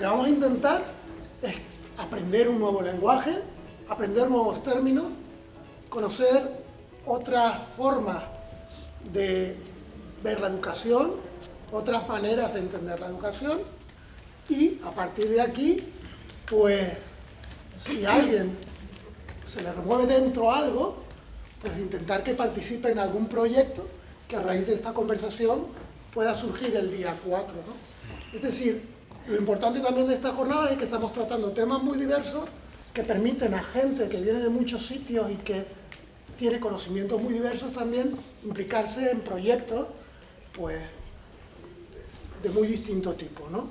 que vamos a intentar es aprender un nuevo lenguaje, aprender nuevos términos, conocer otras formas de ver la educación, otras maneras de entender la educación, y a partir de aquí, pues, si a alguien se le remueve dentro algo, pues intentar que participe en algún proyecto que a raíz de esta conversación pueda surgir el día 4, ¿no? Es decir, lo importante también de esta jornada es que estamos tratando temas muy diversos que permiten a gente que viene de muchos sitios y que tiene conocimientos muy diversos también implicarse en proyectos, pues, de muy distinto tipo, ¿no?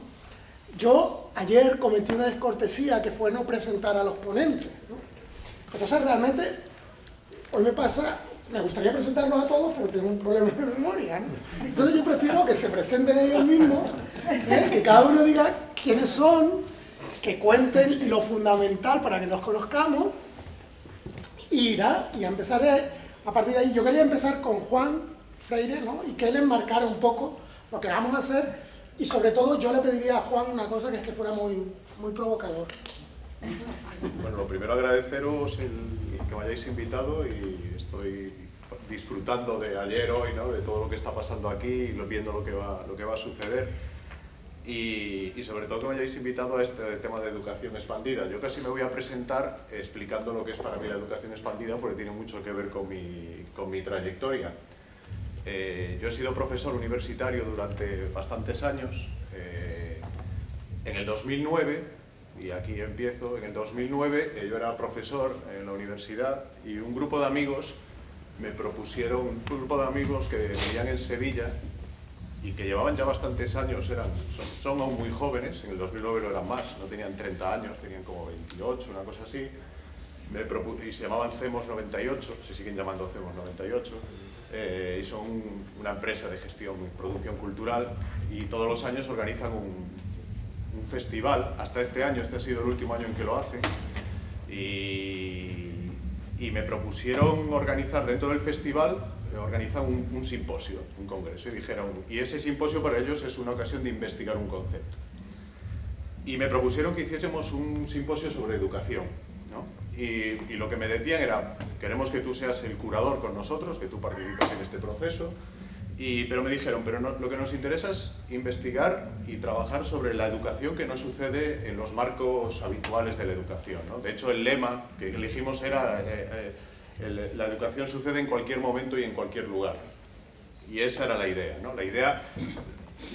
Yo ayer cometí una descortesía que fue no presentar a los ponentes, ¿no? Entonces realmente hoy me gustaría presentarlos a todos, pero tengo un problema de memoria, ¿no? Entonces yo prefiero que se presenten ellos mismos, que cada uno diga quiénes son, que cuenten lo fundamental para que nos conozcamos, y a empezar a partir de ahí. Yo quería empezar con Juan Freire, ¿no? Y que él enmarcara un poco lo que vamos a hacer, y sobre todo yo le pediría a Juan una cosa, que es que fuera muy, muy provocador. Bueno, lo primero agradeceros el que me hayáis invitado, y estoy disfrutando de ayer, hoy, ¿no? De todo lo que está pasando aquí y viendo lo que va a suceder, y sobre todo que me hayáis invitado a este tema de educación expandida. Yo casi me voy a presentar explicando lo que es para mí la educación expandida, porque tiene mucho que ver con mi trayectoria. Yo he sido profesor universitario durante bastantes años. En el 2009, y aquí empiezo, en el 2009 yo era profesor en la universidad, y un grupo de amigos me propusieron, un grupo de amigos que vivían en Sevilla y que llevaban ya bastantes años, son aún muy jóvenes, en el 2009 no eran más, no tenían 30 años, tenían como 28, una cosa así, y se llamaban CEMOS 98, se siguen llamando CEMOS 98, y son una empresa de gestión y producción cultural, y todos los años organizan un festival. Hasta este año, este ha sido el último año en que lo hacen, y me propusieron organizar dentro del festival, organizan un simposio, un congreso, y ese simposio para ellos es una ocasión de investigar un concepto. Y me propusieron que hiciésemos un simposio sobre educación, ¿no? Y lo que me decían era: queremos que tú seas el curador con nosotros, que tú participes en este proceso, pero me dijeron, pero lo que nos interesa es investigar y trabajar sobre la educación que no sucede en los marcos habituales de la educación, ¿no? De hecho, el lema que elegimos era la educación sucede en cualquier momento y en cualquier lugar. Y esa era la idea, ¿no? La idea,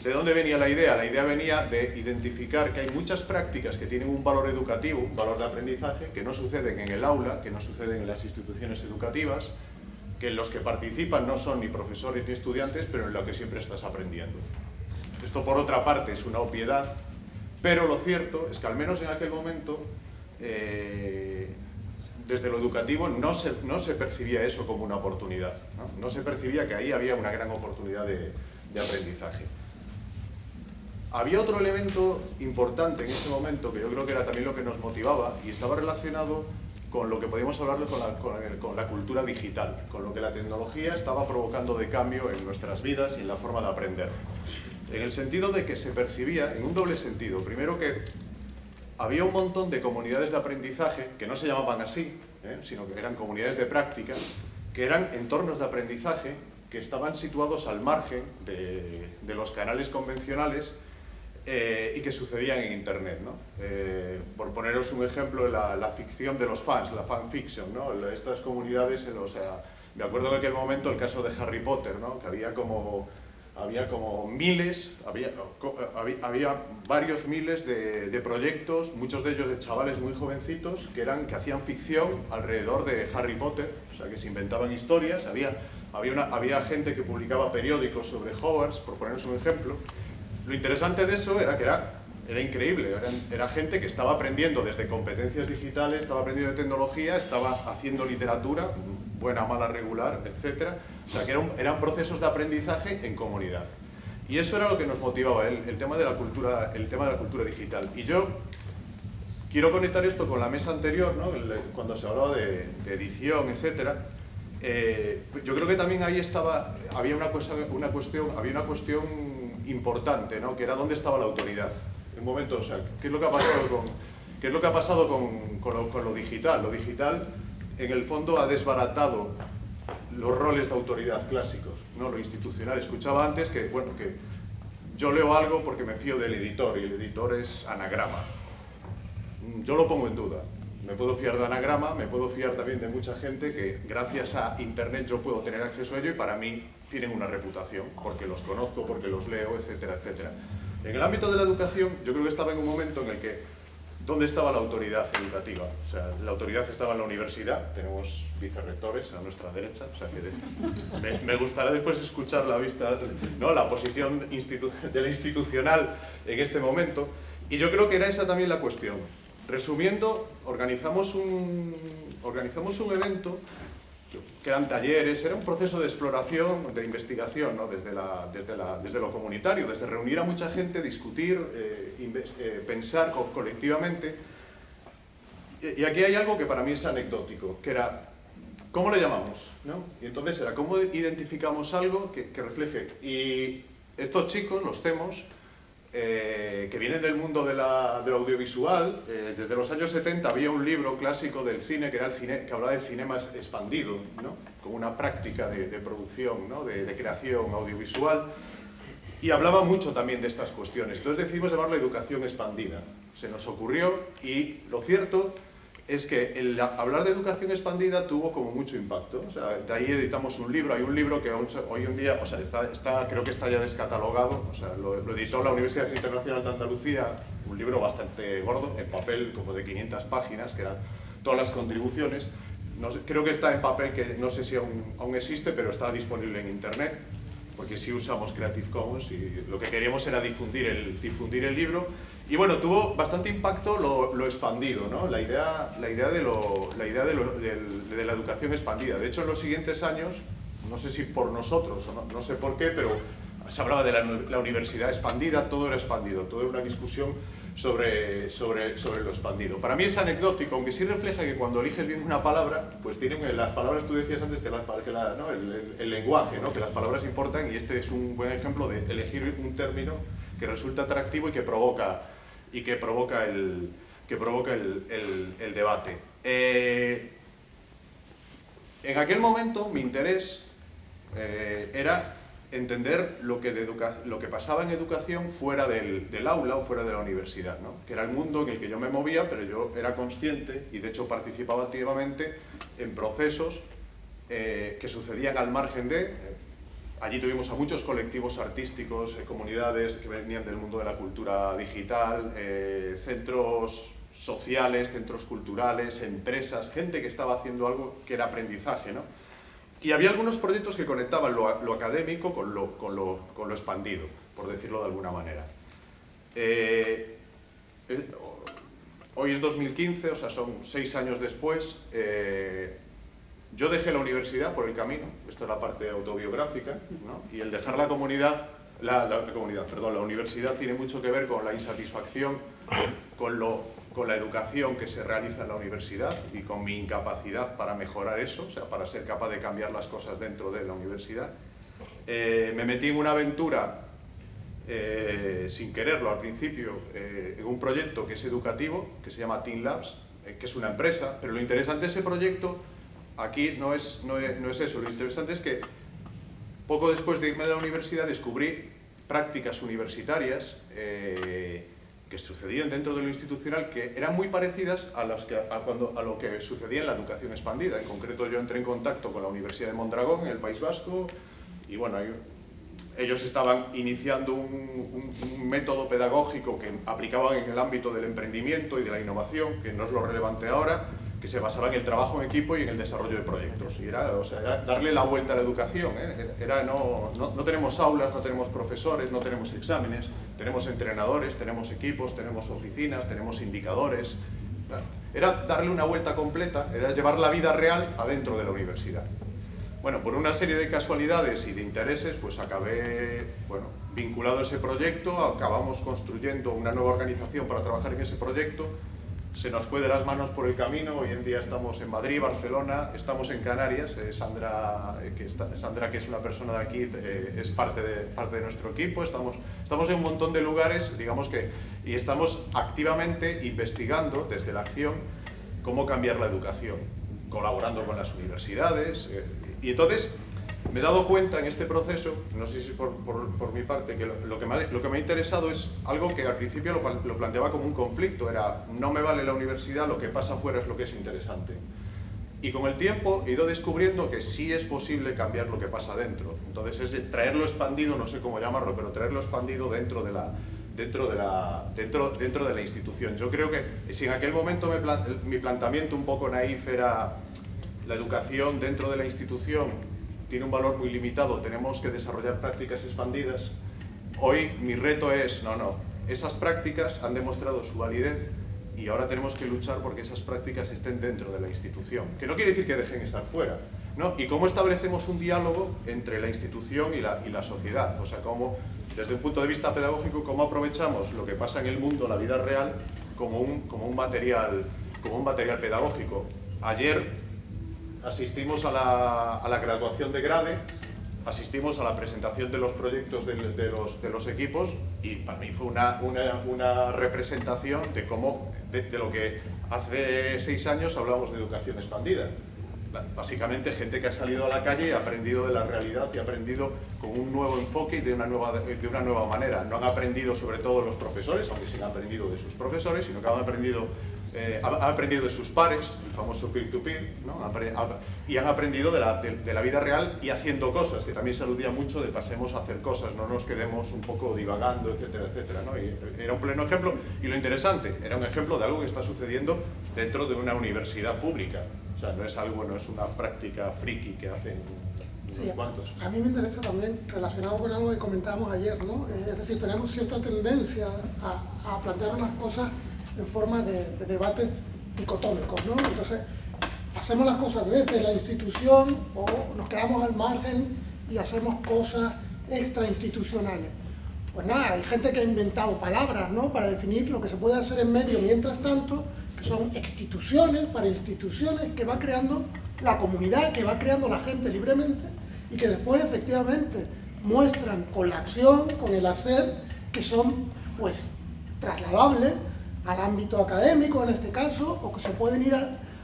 ¿de dónde venía la idea? La idea venía de identificar que hay muchas prácticas que tienen un valor educativo, un valor de aprendizaje, que no suceden en el aula, que no suceden en las instituciones educativas, que en los que participan no son ni profesores ni estudiantes, pero en lo que siempre estás aprendiendo. Esto, por otra parte, es una obviedad, pero lo cierto es que al menos en aquel momento, desde lo educativo no se percibía eso como una oportunidad, ¿no? No se percibía que ahí había una gran oportunidad de aprendizaje. Había otro elemento importante en ese momento, que yo creo que era también lo que nos motivaba, y estaba relacionado con lo que podíamos hablar con la cultura digital, con lo que la tecnología estaba provocando de cambio en nuestras vidas y en la forma de aprender. En el sentido de que se percibía, en un doble sentido, primero que había un montón de comunidades de aprendizaje que no se llamaban así, sino que eran comunidades de práctica, que eran entornos de aprendizaje que estaban situados al margen de los canales convencionales, y que sucedían en Internet, ¿no? Por poneros un ejemplo, la ficción de los fans, la fanfiction, ¿no? Estas comunidades, me acuerdo en aquel momento el caso de Harry Potter, ¿no? Que había como miles, había varios miles de proyectos, muchos de ellos de chavales muy jovencitos que hacían ficción alrededor de Harry Potter, o sea, que se inventaban historias. Había gente que publicaba periódicos sobre Hogwarts, por poneros un ejemplo. Lo interesante de eso era que era increíble, era gente que estaba aprendiendo desde competencias digitales, estaba aprendiendo de tecnología, estaba haciendo literatura, buena, mala, regular, etc. O sea, que eran procesos de aprendizaje en comunidad. Y eso era lo que nos motivaba, el tema de la cultura digital. Y yo quiero conectar esto con la mesa anterior, ¿no? Cuando se hablaba de edición, etc. Yo creo que también ahí había una cuestión importante, ¿no? Que era dónde estaba la autoridad. un momento, o sea, ¿qué es lo que ha pasado con lo digital? Lo digital, en el fondo, ha desbaratado los roles de autoridad clásicos, ¿no? Lo institucional. Escuchaba antes que, bueno, que yo leo algo porque me fío del editor, y el editor es Anagrama. Yo lo pongo en duda. Me puedo fiar de Anagrama, me puedo fiar también de mucha gente que gracias a Internet yo puedo tener acceso a ello y para mí tienen una reputación, porque los conozco, porque los leo, etcétera, etcétera. En el ámbito de la educación, yo creo que estaba en un momento en el que ¿dónde estaba la autoridad educativa? O sea, la autoridad estaba en la universidad, tenemos vicerrectores a nuestra derecha, o sea que me gustará después escuchar la posición de la institucional en este momento, y yo creo que era esa también la cuestión. Resumiendo, organizamos un evento que eran talleres, era un proceso de exploración, de investigación, ¿no? desde lo comunitario, desde reunir a mucha gente, discutir, pensar colectivamente. Y aquí hay algo que para mí es anecdótico, que era, ¿cómo le llamamos? ¿No? Y entonces era, ¿cómo identificamos algo que refleje? Y estos chicos, los CEMOS, que vienen del mundo del audiovisual, desde los años 70 había un libro clásico del cine que hablaba del cinema expandido, ¿no? Como una práctica de producción, ¿no? de creación audiovisual, y hablaba mucho también de estas cuestiones. Entonces decidimos llamarlo educación expandida. Se nos ocurrió, y lo cierto es que el hablar de educación expandida tuvo como mucho impacto. O sea, de ahí editamos un libro. Hay un libro que hoy en día, o sea, creo que está ya descatalogado. O sea, lo editó la Universidad Internacional de Andalucía, un libro bastante gordo, en papel, como de 500 páginas, que eran todas las contribuciones. No sé, creo que está en papel, que no sé si aún existe, pero está disponible en Internet, porque sí usamos Creative Commons, y lo que queríamos era difundir el libro. Y bueno, tuvo bastante impacto lo expandido, ¿no? La idea de la educación expandida. De hecho, en los siguientes años, no sé si por nosotros o no sé por qué, pero se hablaba de la universidad expandida, todo era expandido, todo era una discusión sobre lo expandido. Para mí es anecdótico, aunque sí refleja que cuando eliges bien una palabra, pues tienen las palabras, tú decías antes que ¿no? el lenguaje, ¿no? Que las palabras importan, y este es un buen ejemplo de elegir un término que resulta atractivo y que provoca el debate. En aquel momento mi interés era entender lo que pasaba en educación fuera del aula o fuera de la universidad, ¿no? Que era el mundo en el que yo me movía, pero yo era consciente y de hecho participaba activamente en procesos que sucedían al margen de... Allí tuvimos a muchos colectivos artísticos, comunidades que venían del mundo de la cultura digital, centros sociales, centros culturales, empresas, gente que estaba haciendo algo que era aprendizaje, ¿no? Y había algunos proyectos que conectaban lo académico con lo expandido, por decirlo de alguna manera. Hoy es 2015, o sea, son 6 años después. Yo dejé la universidad por el camino, esto es la parte autobiográfica, ¿no? Y el dejar la universidad tiene mucho que ver con la insatisfacción, con la educación que se realiza en la universidad y con mi incapacidad para mejorar eso, o sea, para ser capaz de cambiar las cosas dentro de la universidad. Me metí en una aventura, sin quererlo al principio, en un proyecto que es educativo, que se llama Team Labs, que es una empresa, pero lo interesante de ese proyecto aquí no es eso. Lo interesante es que poco después de irme de la universidad descubrí prácticas universitarias que sucedían dentro de lo institucional, que eran muy parecidas a lo que sucedía en la educación expandida. En concreto, yo entré en contacto con la Universidad de Mondragón, en el País Vasco, y bueno, ellos estaban iniciando un método pedagógico que aplicaban en el ámbito del emprendimiento y de la innovación, que no es lo relevante ahora, que se basaba en el trabajo en equipo y en el desarrollo de proyectos. Y era darle la vuelta a la educación, ¿eh? No tenemos aulas, no tenemos profesores, no tenemos exámenes, tenemos entrenadores, tenemos equipos, tenemos oficinas, tenemos indicadores. Era darle una vuelta completa, era llevar la vida real adentro de la universidad. Bueno, por una serie de casualidades y de intereses, pues acabé, bueno, vinculado a ese proyecto, acabamos construyendo una nueva organización para trabajar en ese proyecto. se nos fue de las manos por el camino. Hoy en día estamos en Madrid, Barcelona, estamos en Canarias. Sandra, que es una persona de aquí, es parte de nuestro equipo. Estamos en un montón de lugares, digamos que, y estamos activamente investigando desde la acción cómo cambiar la educación, colaborando con las universidades. Y entonces me he dado cuenta en este proceso, no sé si por mi parte, que lo que me ha interesado es algo que al principio lo planteaba como un conflicto, era no me vale la universidad, lo que pasa afuera es lo que es interesante. Y con el tiempo he ido descubriendo que sí es posible cambiar lo que pasa dentro. Entonces es de traerlo expandido, no sé cómo llamarlo, pero traerlo expandido dentro de la institución. Yo creo que si en aquel momento mi planteamiento un poco naif era la educación dentro de la institución tiene un valor muy limitado, tenemos que desarrollar prácticas expandidas. Hoy mi reto es, no, esas prácticas han demostrado su validez y ahora tenemos que luchar porque esas prácticas estén dentro de la institución. Que no quiere decir que dejen estar fuera, ¿no? Y cómo establecemos un diálogo entre la institución y la sociedad. O sea, cómo, desde un punto de vista pedagógico, cómo aprovechamos lo que pasa en el mundo, la vida real, como un material pedagógico. Ayer asistimos a la graduación de grade, asistimos a la presentación de los proyectos de los equipos y para mí fue una representación de lo que hace 6 años hablábamos de educación expandida. Básicamente gente que ha salido a la calle y ha aprendido de la realidad y ha aprendido con un nuevo enfoque y de una nueva manera. No han aprendido sobre todo los profesores, aunque sí han aprendido de sus profesores, sino que han aprendido de sus pares, el famoso peer-to-peer, ¿no? Y han aprendido de la vida real y haciendo cosas, que también se aludía mucho de pasemos a hacer cosas, no nos quedemos un poco divagando, etcétera, etcétera, ¿no? Y era un pleno ejemplo, y lo interesante, era un ejemplo de algo que está sucediendo dentro de una universidad pública. O sea, no es una práctica friki que hacen unos cuantos. A mí me interesa también, relacionado con algo que comentábamos ayer, ¿no? Es decir, tenemos cierta tendencia a plantear las cosas en forma de debates dicotómicos, ¿no? Entonces, hacemos las cosas desde la institución o nos quedamos al margen y hacemos cosas extrainstitucionales. Pues nada, hay gente que ha inventado palabras, ¿no? Para definir lo que se puede hacer en medio mientras tanto, que son instituciones para instituciones, que va creando la comunidad, que va creando la gente libremente y que después efectivamente muestran con la acción, con el hacer, que son pues trasladables al ámbito académico en este caso, o que se pueden ir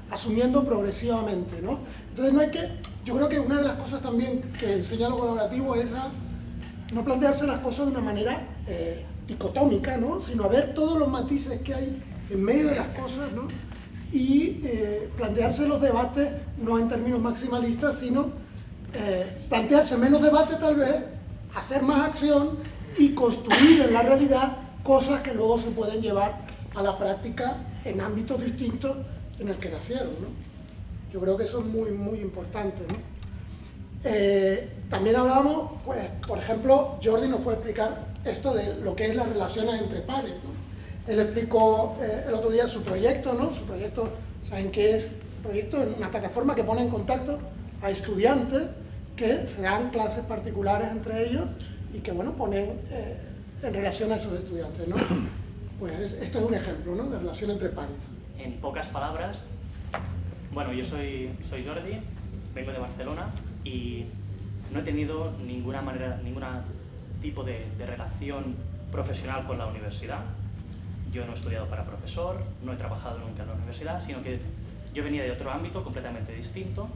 asumiendo progresivamente, ¿no? Entonces yo creo que una de las cosas también que enseña lo colaborativo es a no plantearse las cosas de una manera dicotómica, ¿no? Sino a ver todos los matices que hay en medio de las cosas, ¿no? Y plantearse los debates no en términos maximalistas, sino plantearse menos debate tal vez, hacer más acción y construir en la realidad cosas que luego se pueden llevar a la práctica en ámbitos distintos en el que nacieron, ¿no? Yo creo que eso es muy, muy importante, ¿no? También hablamos, pues, por ejemplo, Jordi nos puede explicar esto de lo que es las relaciones entre pares, ¿no? Él explicó el otro día su proyecto, ¿no? Su proyecto, ¿saben qué es? Un proyecto en una plataforma que pone en contacto a estudiantes que se dan clases particulares entre ellos y que, bueno, ponen en relación a esos estudiantes, ¿no? Pues esto es un ejemplo, ¿no? De relación entre pares. En pocas palabras, bueno, yo soy Jordi, vengo de Barcelona y no he tenido ningún tipo de relación profesional con la universidad. Yo no he estudiado para profesor, no he trabajado nunca en la universidad, sino que yo venía de otro ámbito completamente distinto,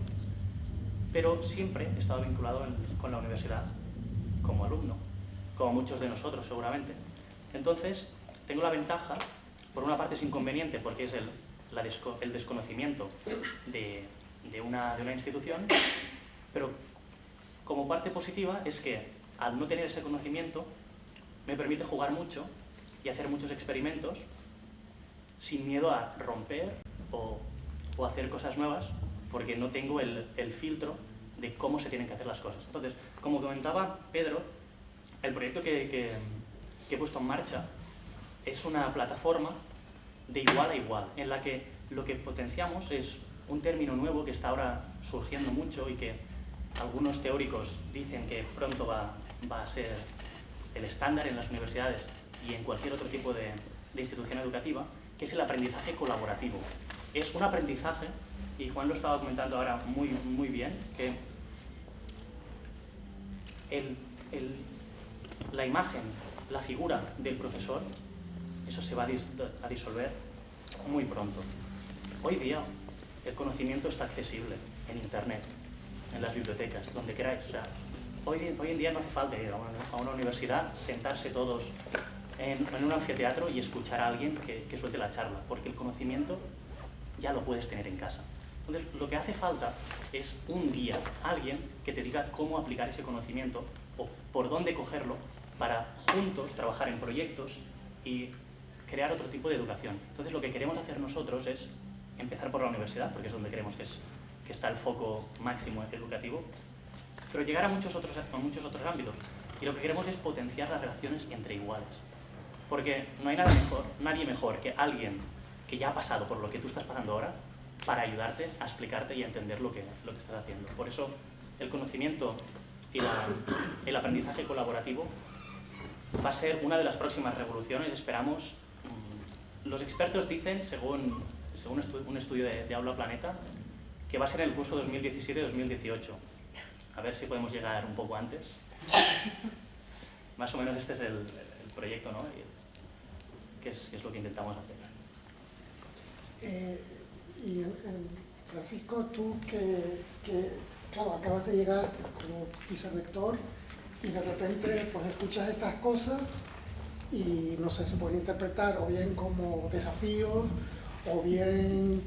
pero siempre he estado vinculado con la universidad como alumno, como muchos de nosotros seguramente. Entonces, tengo la ventaja, por una parte es inconveniente porque es el desconocimiento de una institución, pero como parte positiva es que al no tener ese conocimiento me permite jugar mucho y hacer muchos experimentos sin miedo a romper o hacer cosas nuevas porque no tengo el filtro de cómo se tienen que hacer las cosas. Entonces, como comentaba Pedro, el proyecto que he puesto en marcha es una plataforma de igual a igual, en la que lo que potenciamos es un término nuevo que está ahora surgiendo mucho y que algunos teóricos dicen que pronto va a ser el estándar en las universidades y en cualquier otro tipo de institución educativa, que es el aprendizaje colaborativo. Es un aprendizaje, y Juan lo estaba comentando ahora muy bien, que la imagen, la figura del profesor, eso se va a disolver muy pronto. Hoy día el conocimiento está accesible en Internet, en las bibliotecas, donde queráis. O sea, hoy en día no hace falta ir a una universidad, sentarse todos en un anfiteatro y escuchar a alguien que suelte la charla, porque el conocimiento ya lo puedes tener en casa. Entonces, lo que hace falta es un guía, alguien que te diga cómo aplicar ese conocimiento o por dónde cogerlo para juntos trabajar en proyectos y crear otro tipo de educación. Entonces, lo que queremos hacer nosotros es empezar por la universidad, porque es donde creemos que está el foco máximo educativo, pero llegar a muchos otros ámbitos. Y lo que queremos es potenciar las relaciones entre iguales. Porque no hay nadie mejor que alguien que ya ha pasado por lo que tú estás pasando ahora para ayudarte a explicarte y a entender lo que estás haciendo. Por eso, el conocimiento y el aprendizaje colaborativo va a ser una de las próximas revoluciones, esperamos. Los expertos dicen, según un estudio de Aula Planeta, que va a ser en el curso 2017-2018. A ver si podemos llegar un poco antes. Más o menos este es el proyecto, ¿no? Que es lo que intentamos hacer. Francisco, tú que claro, acabas de llegar como vicerrector y de repente pues escuchas estas cosas y no sé, se pueden interpretar o bien como desafíos o bien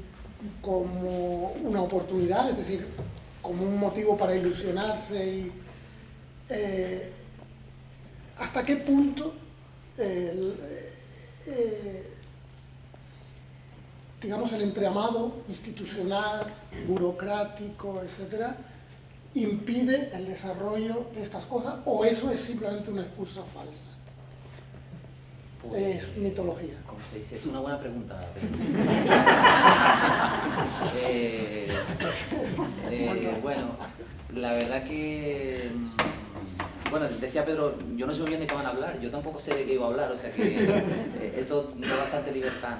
como una oportunidad, es decir, como un motivo para ilusionarse y ¿hasta qué punto digamos el entramado institucional, burocrático, etcétera, impide el desarrollo de estas cosas o eso es simplemente una excusa falsa? Pues, es mitología. ¿Cómo se dice? Es una buena pregunta. Bueno, la verdad que... Bueno, decía Pedro, yo no sé muy bien de qué van a hablar, yo tampoco sé de qué iba a hablar, o sea que eso da bastante libertad,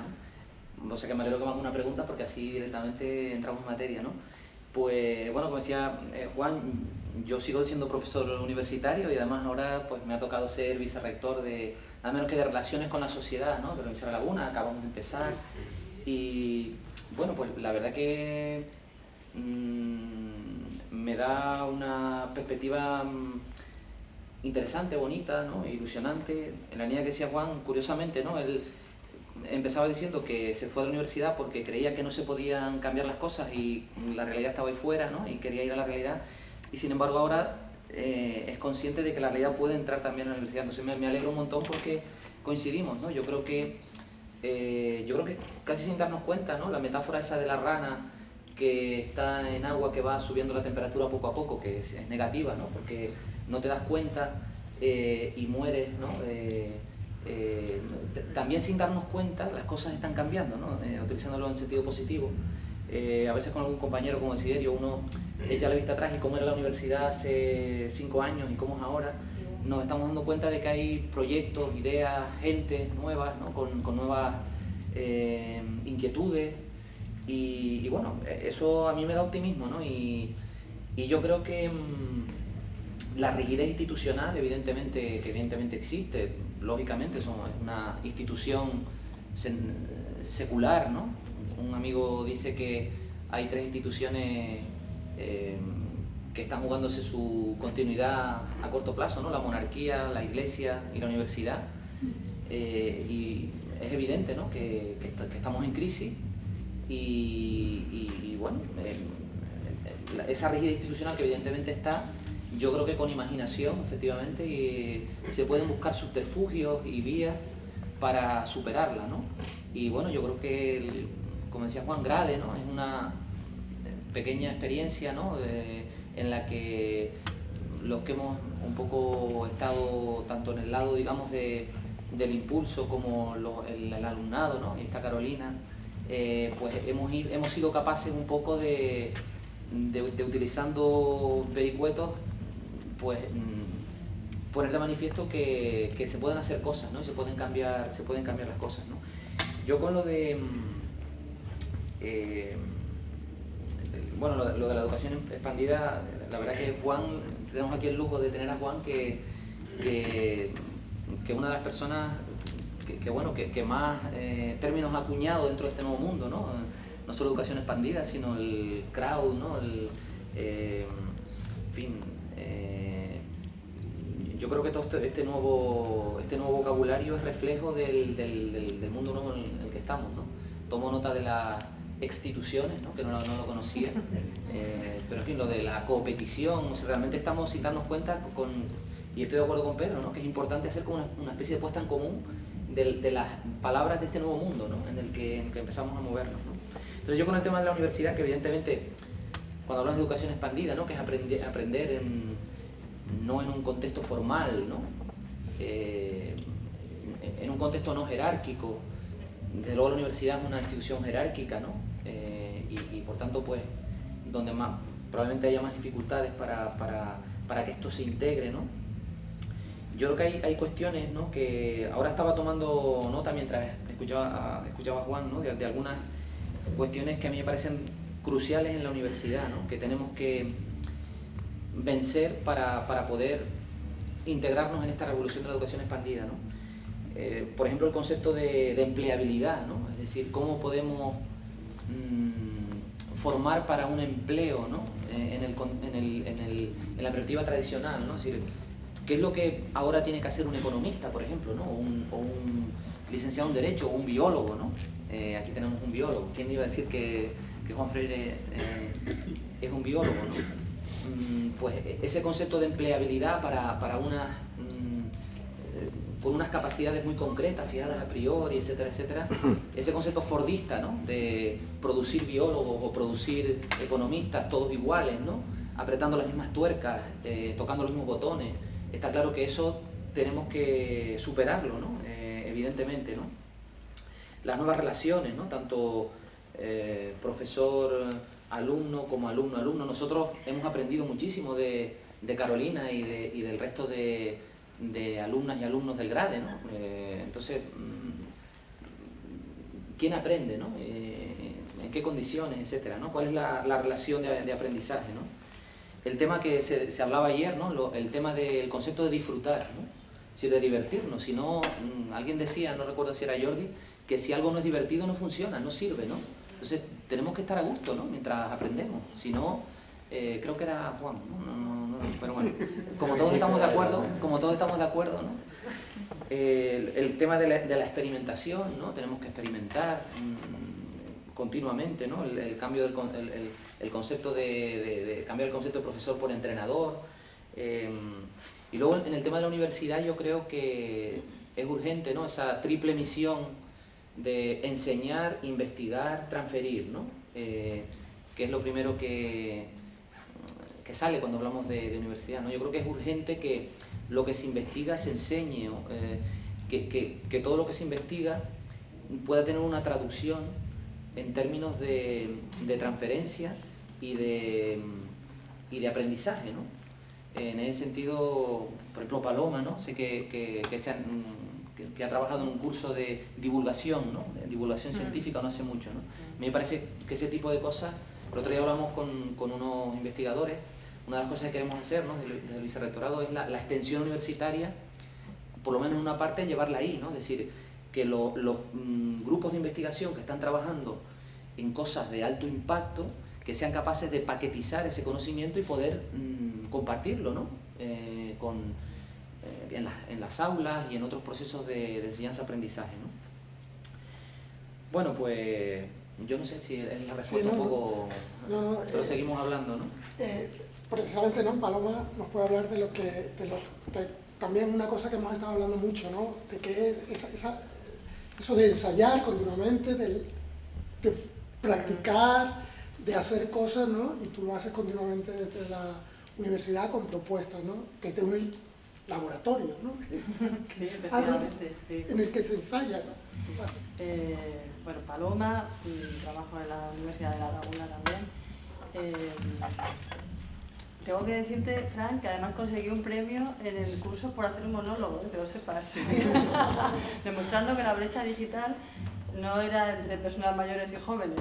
¿no? O sea que me alegro que me hagas una pregunta porque así directamente entramos en materia, ¿no? Pues bueno, como decía Juan, yo sigo siendo profesor universitario y además ahora pues me ha tocado ser vicerrector de, nada menos que de relaciones con la sociedad, ¿no? De la Universidad de La Laguna, acabamos de empezar y bueno, pues la verdad que me da una perspectiva interesante, bonita, ¿no? Ilusionante. En la línea que decía Juan, curiosamente, ¿no? Él empezaba diciendo que se fue a la universidad porque creía que no se podían cambiar las cosas y la realidad estaba ahí fuera, ¿no? Y quería ir a la realidad. Y sin embargo ahora es consciente de que la realidad puede entrar también a la universidad. Entonces me alegro un montón porque coincidimos, ¿no? Yo creo que casi sin darnos cuenta, ¿no? La metáfora esa de la rana que está en agua que va subiendo la temperatura poco a poco, que es negativa, ¿no? Porque no te das cuenta y mueres, ¿no? También sin darnos cuenta las cosas están cambiando, ¿no? Utilizándolo en sentido positivo. A veces con algún compañero como Desiderio uno echa la vista atrás y cómo era la universidad hace 5 años y cómo es ahora, nos estamos dando cuenta de que hay proyectos, ideas, gente nuevas, ¿no? con nuevas inquietudes y bueno, eso a mí me da optimismo, ¿no? Y yo creo que la rigidez institucional evidentemente existe, lógicamente, es una institución secular, ¿no? Un amigo dice que hay 3 instituciones que están jugándose su continuidad a corto plazo, ¿no? La monarquía, la iglesia y la universidad. Y es evidente, ¿no? que estamos en crisis y bueno, esa rigidez institucional que evidentemente está, yo creo que con imaginación, efectivamente, se pueden buscar subterfugios y vías para superarla, ¿no? Y bueno, yo creo que, como decía Juan, Grade, ¿no? Es una pequeña experiencia, ¿no? En la que los que hemos un poco estado tanto en el lado, digamos, del impulso como el alumnado, ¿no? Y está Carolina, pues hemos sido capaces un poco de utilizando vericuetos, pues poner de manifiesto que se pueden hacer cosas, ¿no? Y se pueden cambiar las cosas, ¿no? Yo con lo de... bueno, lo de la educación expandida, la verdad que Juan, tenemos aquí el lujo de tener a Juan, que una de las personas que más términos ha acuñado dentro de este nuevo mundo, ¿no? No solo educación expandida, sino el crowd, ¿no? En fin, yo creo que todo este nuevo vocabulario es reflejo del mundo nuevo en el que estamos, ¿no? Tomo nota de las instituciones, ¿no? Que no lo conocía, pero en fin, lo de la competición, o sea, realmente estamos sin darnos cuenta y estoy de acuerdo con Pedro, ¿no? Que es importante hacer como una especie de puesta en común de las palabras de este nuevo mundo, ¿no? en el que empezamos a movernos, ¿no? Entonces yo con el tema de la universidad, que evidentemente cuando hablamos de educación expandida, ¿no? Que es aprender no en un contexto formal, ¿no? En un contexto no jerárquico. Desde luego la universidad es una institución jerárquica, ¿no? Y por tanto, pues, donde probablemente haya más dificultades para que esto se integre, ¿no? Yo creo que hay cuestiones, ¿no? Que ahora estaba tomando nota mientras escuchaba a Juan, ¿no? De algunas cuestiones que a mí me parecen cruciales en la universidad, ¿no? Que tenemos que vencer para poder integrarnos en esta revolución de la educación expandida, ¿no? Por ejemplo, el concepto de empleabilidad, ¿no? Es decir, cómo podemos formar para un empleo, ¿no? En la perspectiva tradicional, ¿no? Es decir, ¿qué es lo que ahora tiene que hacer un economista, por ejemplo, ¿no? o un licenciado en Derecho, o un biólogo, ¿no? Aquí tenemos un biólogo. ¿Quién iba a decir que Juan Freire es un biólogo, ¿no? Pues ese concepto de empleabilidad con unas capacidades muy concretas, fijadas a priori, etcétera, etcétera, ese concepto fordista, ¿no? De producir biólogos o producir economistas todos iguales, ¿no? Apretando las mismas tuercas, tocando los mismos botones. Está claro que eso tenemos que superarlo, ¿no? Evidentemente, ¿no? Las nuevas relaciones, ¿no? Tanto profesor-alumno como alumno-alumno. Nosotros hemos aprendido muchísimo de Carolina y del resto de alumnas y alumnos del grade, ¿no? Entonces, ¿quién aprende, ¿no? ¿En qué condiciones, etcétera, ¿no? ¿Cuál es la relación de aprendizaje, ¿no? El tema que se hablaba ayer, ¿no? El tema del concepto de disfrutar, ¿no? Es decir, de divertirnos. Si no, alguien decía, no recuerdo si era Jordi, que si algo no es divertido no funciona, no sirve, ¿no? Entonces tenemos que estar a gusto, ¿no? Mientras aprendemos. Si no, creo que era Juan, ¿no? Pero bueno, como todos estamos de acuerdo, ¿no? El tema de la experimentación, ¿no? Tenemos que experimentar continuamente, ¿no? El cambio el concepto de cambiar el concepto de profesor por entrenador. Y luego en el tema de la universidad yo creo que es urgente, ¿no? Esa triple misión de enseñar, investigar, transferir, ¿no? Que es lo primero que sale cuando hablamos de universidad, ¿no? Yo creo que es urgente que lo que se investiga se enseñe, que todo lo que se investiga pueda tener una traducción en términos de transferencia y de aprendizaje, ¿no? En ese sentido, por ejemplo, Paloma, ¿no? Sé que ha trabajado en un curso de divulgación, ¿no? Divulgación científica no hace mucho, ¿no? Me parece que ese tipo de cosas, el otro día hablamos con unos investigadores, una de las cosas que queremos hacer, ¿no? Desde el vicerrectorado es la extensión universitaria, por lo menos en una parte llevarla ahí, ¿no? Es decir, que los grupos de investigación que están trabajando en cosas de alto impacto, que sean capaces de paquetizar ese conocimiento y poder compartirlo, ¿no? En las aulas y en otros procesos de enseñanza-aprendizaje, ¿no? Bueno, pues yo no sé si es la respuesta un poco, pero seguimos hablando, ¿no? Precisamente, ¿no? Paloma nos puede hablar de lo que también una cosa que hemos estado hablando mucho, ¿no? De que eso de ensayar continuamente, de practicar, de hacer cosas, ¿no? Y tú lo haces continuamente desde la universidad con propuestas, ¿no? Desde un laboratorio, ¿no? Sí, efectivamente. Sí. En el que se ensaya, ¿no? Bueno, Paloma, trabajo en la Universidad de La Laguna también. Tengo que decirte, Fran, que además conseguí un premio en el curso por hacer un monólogo, que lo sepas. Demostrando que la brecha digital no era entre personas mayores y jóvenes,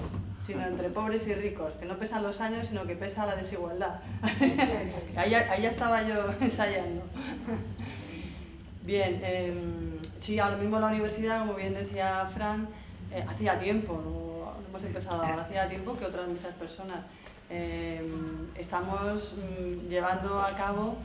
sino entre pobres y ricos, que no pesan los años, sino que pesa la desigualdad. ahí ya estaba yo ensayando. Bien, sí, ahora mismo la universidad, como bien decía Fran, hacía tiempo, no hemos empezado ahora, hacía tiempo que otras muchas personas estamos llevando a cabo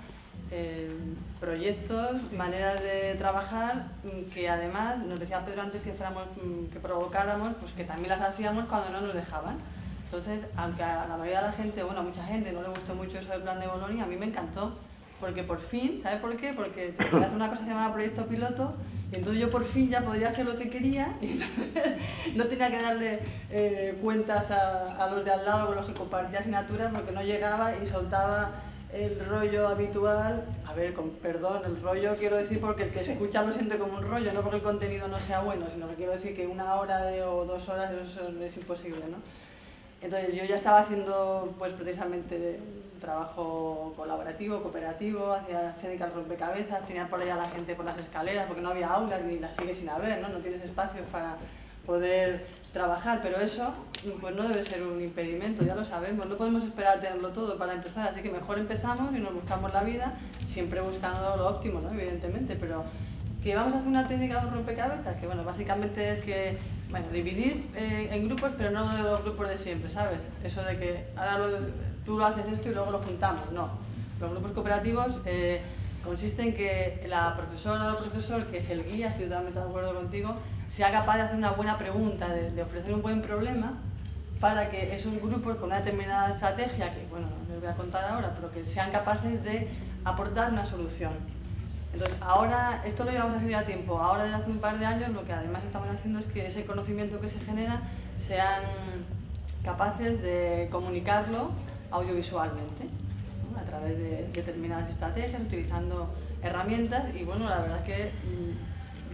proyectos, maneras de trabajar que además, nos decía Pedro antes que provocáramos, pues que también las hacíamos cuando no nos dejaban. Entonces, aunque a la mayoría de la gente, bueno, a mucha gente no le gustó mucho eso del plan de Bolonia, a mí me encantó, porque por fin, ¿sabes por qué? Porque se hace una cosa que se llama proyecto piloto, y entonces yo por fin ya podría hacer lo que quería, y no tenía que darle cuentas a los de al lado con los que compartía asignaturas, porque no llegaba y soltaba el rollo habitual. A ver, con perdón, el rollo quiero decir porque el que escucha lo siente como un rollo, no porque el contenido no sea bueno, sino que quiero decir que 1 hora o 2 horas eso es imposible, ¿no? Entonces yo ya estaba haciendo pues precisamente trabajo colaborativo, cooperativo, hacía técnicas rompecabezas, tenía por allá la gente por las escaleras porque no había aulas ni las sigue sin haber, ¿no? No tienes espacios para poder trabajar, pero eso pues no debe ser un impedimento, ya lo sabemos, no podemos esperar a tenerlo todo para empezar, así que mejor empezamos y nos buscamos la vida, siempre buscando lo óptimo, ¿no? Evidentemente, pero que vamos a hacer una técnica de un rompecabezas, que bueno, básicamente es que, bueno, dividir en grupos, pero no de los grupos de siempre, ¿sabes? Eso de que ahora tú lo haces esto y luego lo juntamos, no. Los grupos cooperativos consisten en que la profesora o el profesor, que es el guía, estoy totalmente de acuerdo contigo, sea capaz de hacer una buena pregunta, de ofrecer un buen problema, para que esos grupos con una determinada estrategia, que bueno, les voy a contar ahora, pero que sean capaces de aportar una solución. Entonces, ahora, esto lo llevamos haciendo ya tiempo, ahora desde hace un par de años lo que además estamos haciendo es que ese conocimiento que se genera sean capaces de comunicarlo audiovisualmente, ¿no? A través de determinadas estrategias, utilizando herramientas y bueno, la verdad es que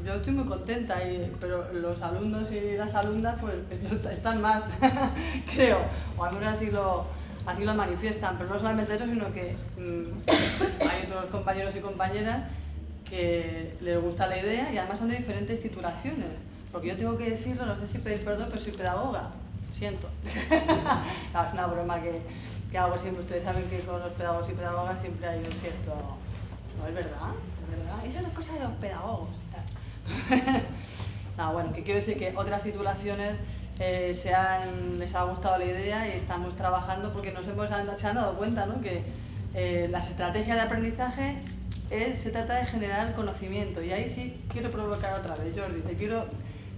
yo estoy muy contenta, pero los alumnos y las alumnas pues están más, creo, o al menos así lo manifiestan, pero no solamente eso, sino que hay otros compañeros y compañeras que les gusta la idea y además son de diferentes titulaciones, porque yo tengo que decirlo, no sé si pedir perdón, pero soy pedagoga, siento. No, es una broma que hago siempre, ustedes saben que con los pedagogos y pedagogas siempre hay un cierto... No, es verdad, eso es una cosa de los pedagogos. No, bueno, que quiero decir que otras titulaciones les ha gustado la idea y estamos trabajando porque se han dado cuenta, ¿no? Que las estrategias de aprendizaje se trata de generar conocimiento y ahí sí quiero provocar otra vez, Jordi, te quiero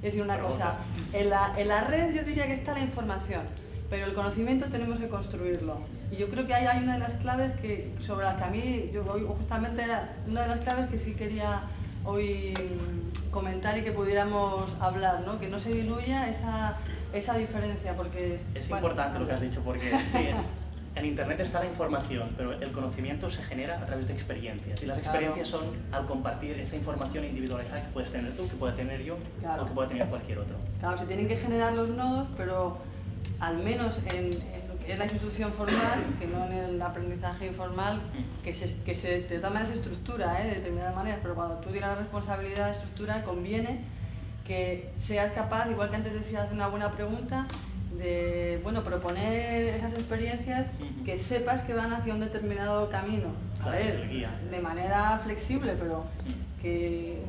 decir una cosa. En la red yo diría que está la información, pero el conocimiento tenemos que construirlo y yo creo que hay una de las claves sobre las que a mí, justamente era una de las claves que sí quería hoy comentar y que pudiéramos hablar, ¿no? Que no se diluya esa diferencia, porque... Es importante lo que has dicho, porque sí, en Internet está la información, pero el conocimiento se genera a través de experiencias, y las experiencias son al compartir esa información individualizada que puedes tener tú, que puede tener yo, o que puede tener cualquier otro. Claro, se tienen que generar los nodos, pero al menos en lo que es la institución formal, que no en el aprendizaje informal, que de todas maneras se estructura, de determinadas maneras, pero cuando tú tienes la responsabilidad de estructurar, conviene que seas capaz, igual que antes decías, hacer una buena pregunta, de proponer esas experiencias que sepas que van hacia un determinado camino. A ver, de manera flexible, pero que...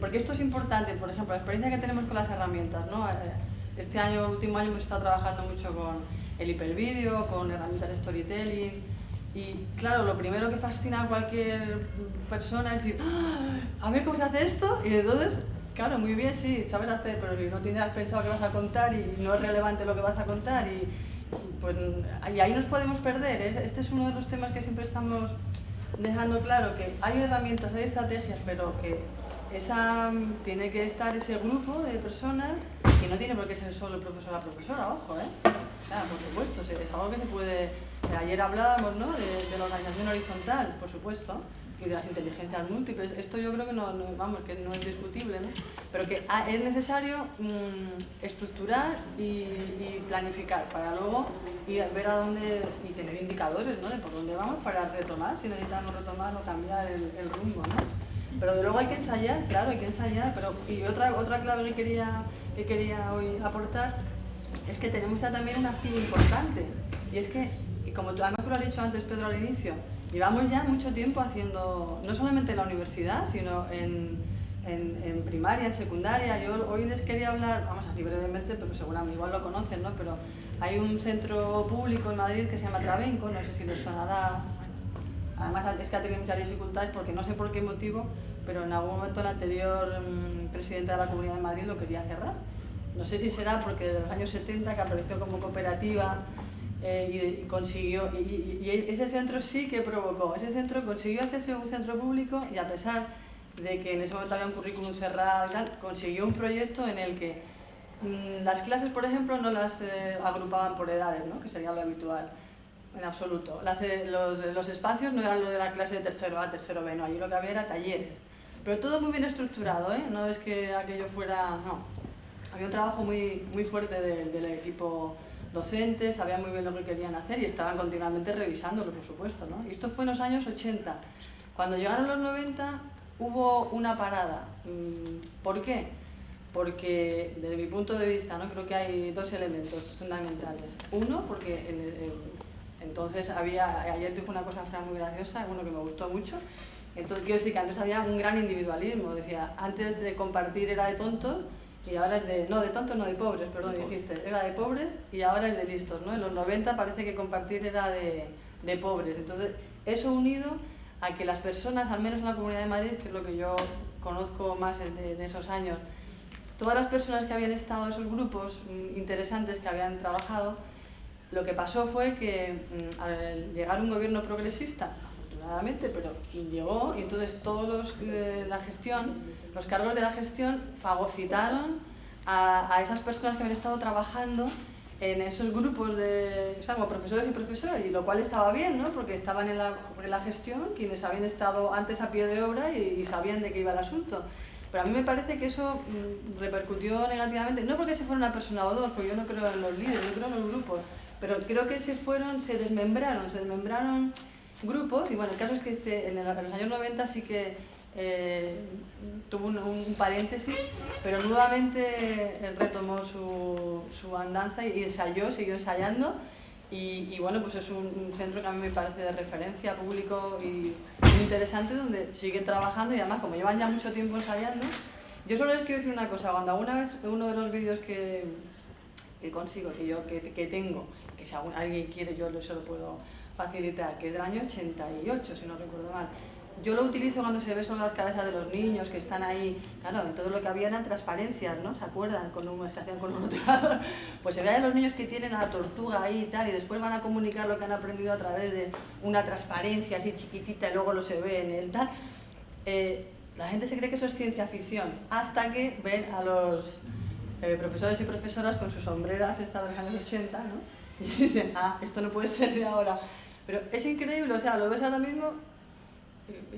Porque esto es importante, por ejemplo, la experiencia que tenemos con las herramientas, ¿no? Este último año hemos estado trabajando mucho con el hipervídeo, con herramientas de storytelling y claro, lo primero que fascina a cualquier persona es decir, ¡ah! A ver cómo se hace esto y entonces, claro, muy bien, sí, sabes hacer, pero si no tienes pensado qué vas a contar y no es relevante lo que vas a contar y ahí nos podemos perder. Este es uno de los temas que siempre estamos dejando claro, que hay herramientas, hay estrategias, pero que tiene que estar ese grupo de personas que no tiene por qué ser solo el profesor o la profesora, ojo, Claro, por supuesto, es algo que se puede... Ayer hablábamos, ¿no? de la organización horizontal, por supuesto, y de las inteligencias múltiples. Esto yo creo que no es discutible, ¿no? Pero que es necesario estructurar y planificar para luego ver a dónde y tener indicadores, ¿no? De por dónde vamos para retomar, si necesitamos retomar o cambiar el rumbo, ¿no? Pero de luego hay que ensayar, claro, hay que ensayar. Y otra clave que que quería hoy aportar es que tenemos ya también un activo importante. Y es que, y como además tú lo has dicho antes, Pedro, al inicio, llevamos ya mucho tiempo haciendo, no solamente en la universidad, sino en primaria, en secundaria. Yo hoy les quería hablar, vamos así brevemente, pero seguramente igual lo conocen, ¿no? Pero hay un centro público en Madrid que se llama Trabenco, no sé si les sonará. Además es que ha tenido muchas dificultades porque no sé por qué motivo, pero en algún momento el anterior presidente de la Comunidad de Madrid lo quería cerrar. No sé si será porque desde los años 70 que apareció como cooperativa y consiguió, y ese centro sí que provocó, ese centro consiguió hacerse un centro público y a pesar de que en ese momento había un currículum cerrado y tal, consiguió un proyecto en el que las clases, por ejemplo, no las agrupaban por edades, ¿no? Que sería lo habitual. En absoluto. Los espacios no eran lo de la clase de tercero A, tercero B, no, allí lo que había era talleres. Pero todo muy bien estructurado, ¿eh? No es que aquello fuera... no. Había un trabajo muy, muy fuerte del equipo docente, sabían muy bien lo que querían hacer y estaban continuamente revisándolo, por supuesto, ¿no? Y esto fue en los años 80. Cuando llegaron los 90 hubo una parada. ¿Por qué? Porque desde mi punto de vista, ¿no? Creo que hay dos elementos fundamentales. Uno, porque entonces ayer dijo una cosa Fran muy graciosa, bueno, que me gustó mucho. Entonces quiero decir que antes había un gran individualismo, decía, antes de compartir era de tontos y ahora es de, no, de tontos no, de pobres, perdón, dijiste, era de pobres y ahora es de listos, ¿no? En los 90 parece que compartir era de pobres, entonces eso unido a que las personas, al menos en la Comunidad de Madrid, que es lo que yo conozco más de esos años, todas las personas que habían estado en esos grupos interesantes que habían trabajado, lo que pasó fue que al llegar un gobierno progresista, afortunadamente, pero llegó y entonces todos la gestión, los cargos de la gestión fagocitaron a esas personas que habían estado trabajando en esos grupos de, o sea, como profesores y profesoras, y lo cual estaba bien, ¿no? Porque estaban en la gestión quienes habían estado antes a pie de obra y sabían de qué iba el asunto. Pero a mí me parece que eso repercutió negativamente, no porque se fuera una persona o dos, porque yo no creo en los líderes, yo creo en los grupos, pero creo que se desmembraron grupos, y bueno, el caso es que en los años 90 sí que tuvo un paréntesis, pero nuevamente retomó su andanza y siguió ensayando, y bueno, pues es un centro que a mí me parece de referencia público y muy interesante, donde siguen trabajando y además como llevan ya mucho tiempo ensayando. Yo solo les quiero decir una cosa, cuando alguna vez uno de los vídeos que consigo, que tengo, que si alguien quiere yo se lo puedo facilitar, que es del año 88, si no recuerdo mal. Yo lo utilizo cuando se ve sobre las cabezas de los niños que están ahí, claro, en todo lo que había eran transparencias, ¿no? ¿Se acuerdan? Se hacían con un rotulador. Pues se ve a los niños que tienen a la tortuga ahí y tal, y después van a comunicar lo que han aprendido a través de una transparencia así chiquitita y luego lo se ve en el tal. La gente se cree que eso es ciencia ficción, hasta que ven a los profesores y profesoras con sus sombreras estas de los años 80, ¿no? Y dicen, esto no puede ser de ahora. Pero es increíble, o sea, lo ves ahora mismo.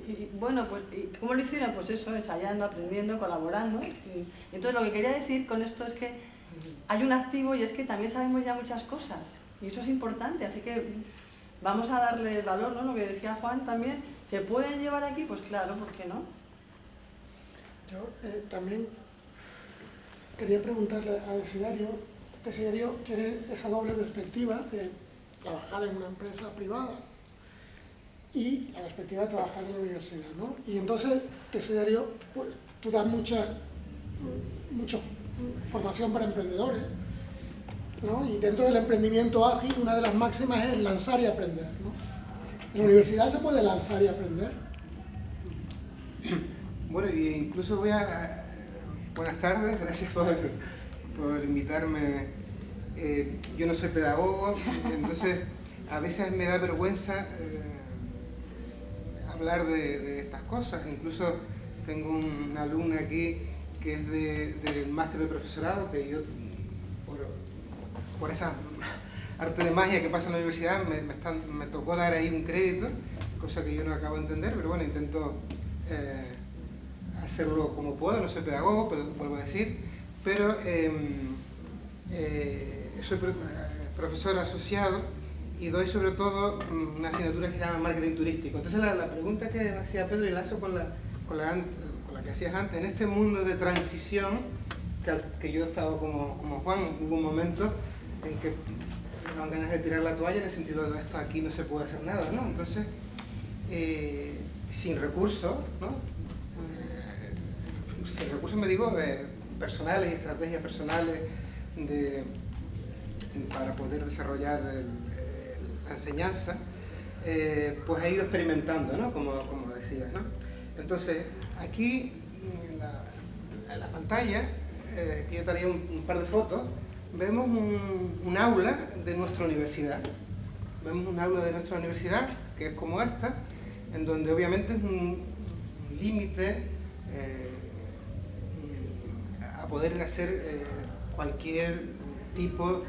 Y bueno, pues ¿cómo lo hicieron? Pues eso, ensayando, aprendiendo, colaborando. Y entonces lo que quería decir con esto es que hay un activo y es que también sabemos ya muchas cosas. Y eso es importante, así que vamos a darle valor, ¿no? Lo que decía Juan también. ¿Se pueden llevar aquí? Pues claro, ¿por qué no? Yo también quería preguntarle a Desiderio. Desiderio tiene esa doble perspectiva de trabajar en una empresa privada y la perspectiva de trabajar en la universidad, ¿no? Y entonces, Desiderio, pues, tú das mucha formación para emprendedores, ¿no? Y dentro del emprendimiento ágil, una de las máximas es lanzar y aprender, ¿no? ¿En la universidad se puede lanzar y aprender? Bueno, y incluso buenas tardes, gracias por invitarme. Yo no soy pedagogo, entonces a veces me da vergüenza hablar de estas cosas. Incluso tengo una alumna aquí que es del máster de profesorado, que yo, por esa arte de magia que pasa en la universidad, me tocó dar ahí un crédito, cosa que yo no acabo de entender, pero bueno, intento hacerlo como puedo. No soy pedagogo, pero vuelvo a decir, pero soy profesor asociado y doy sobre todo una asignatura que se llama marketing turístico. Entonces la pregunta que hacía Pedro, y lazo con la que hacías antes, en este mundo de transición que yo estaba como Juan, hubo un momento en que me daban ganas de tirar la toalla en el sentido de esto aquí no se puede hacer nada, ¿no? Entonces, sin recursos, ¿no? Sin recursos me digo personales y estrategias personales para poder desarrollar la enseñanza, pues he ido experimentando, ¿no? Como decías, ¿no? Entonces, aquí en la pantalla, aquí yo traía un par de fotos, vemos un aula de nuestra universidad. Vemos un aula de nuestra universidad, que es como esta, en donde obviamente es un límite a poder hacer cualquier tipo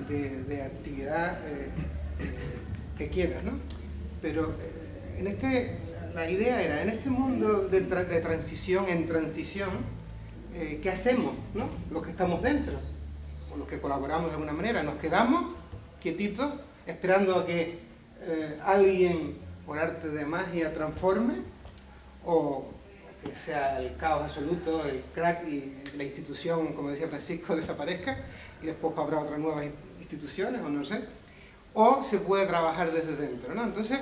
de actividad que quieras, ¿no? Pero la idea era, en este mundo de transición en transición, ¿qué hacemos, ¿no? Los que estamos dentro, o los que colaboramos de alguna manera, nos quedamos quietitos esperando a que alguien por arte de magia transforme, o que sea el caos absoluto, el crack y la institución, como decía Francisco, desaparezca y después habrá otras nuevas instituciones, o no sé, o se puede trabajar desde dentro, ¿no? Entonces,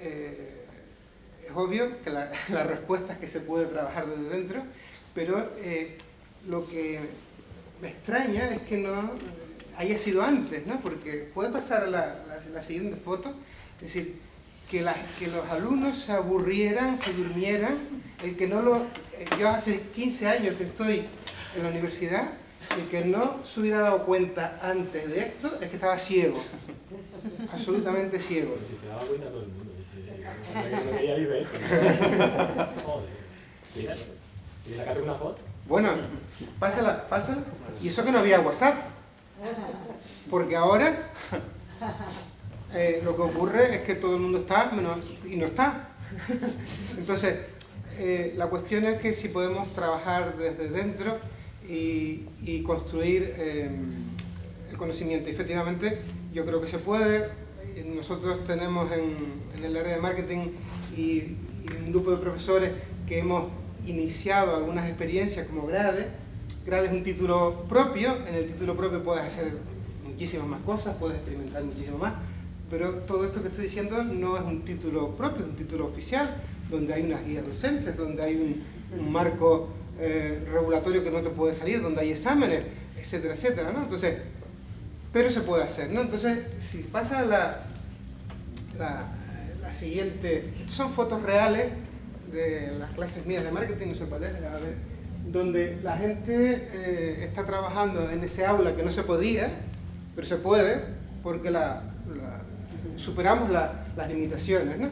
es obvio que la respuesta es que se puede trabajar desde dentro, pero lo que me extraña es que no haya sido antes, ¿no? Porque puede pasar a la siguiente foto, es decir, que los alumnos se aburrieran, se durmieran, yo hace 15 años que estoy en la universidad, el que no se hubiera dado cuenta antes de esto es que estaba ciego, absolutamente ciego. Pero si se daba cuenta todo el mundo, no quería vivir. Joder, mira, ¿y sacarte una foto? Bueno, pásala, y eso que no había WhatsApp, porque ahora lo que ocurre es que todo el mundo está y no está. Entonces, la cuestión es que si podemos trabajar desde dentro y construir el conocimiento. Efectivamente, yo creo que se puede. Nosotros tenemos en el área de marketing y un grupo de profesores que hemos iniciado algunas experiencias como GRADE. GRADE es un título propio, en el título propio puedes hacer muchísimas más cosas, puedes experimentar muchísimo más, pero todo esto que estoy diciendo no es un título propio, es un título oficial, donde hay unas guías docentes, donde hay un marco regulatorio que no te puede salir, donde hay exámenes, etcétera, etcétera, ¿no? Entonces, pero se puede hacer, ¿no? Entonces, si pasa la siguiente, son fotos reales de las clases mías de marketing, no sé cuál es, a ver, donde la gente está trabajando en ese aula que no se podía, pero se puede, porque superamos las limitaciones, ¿no?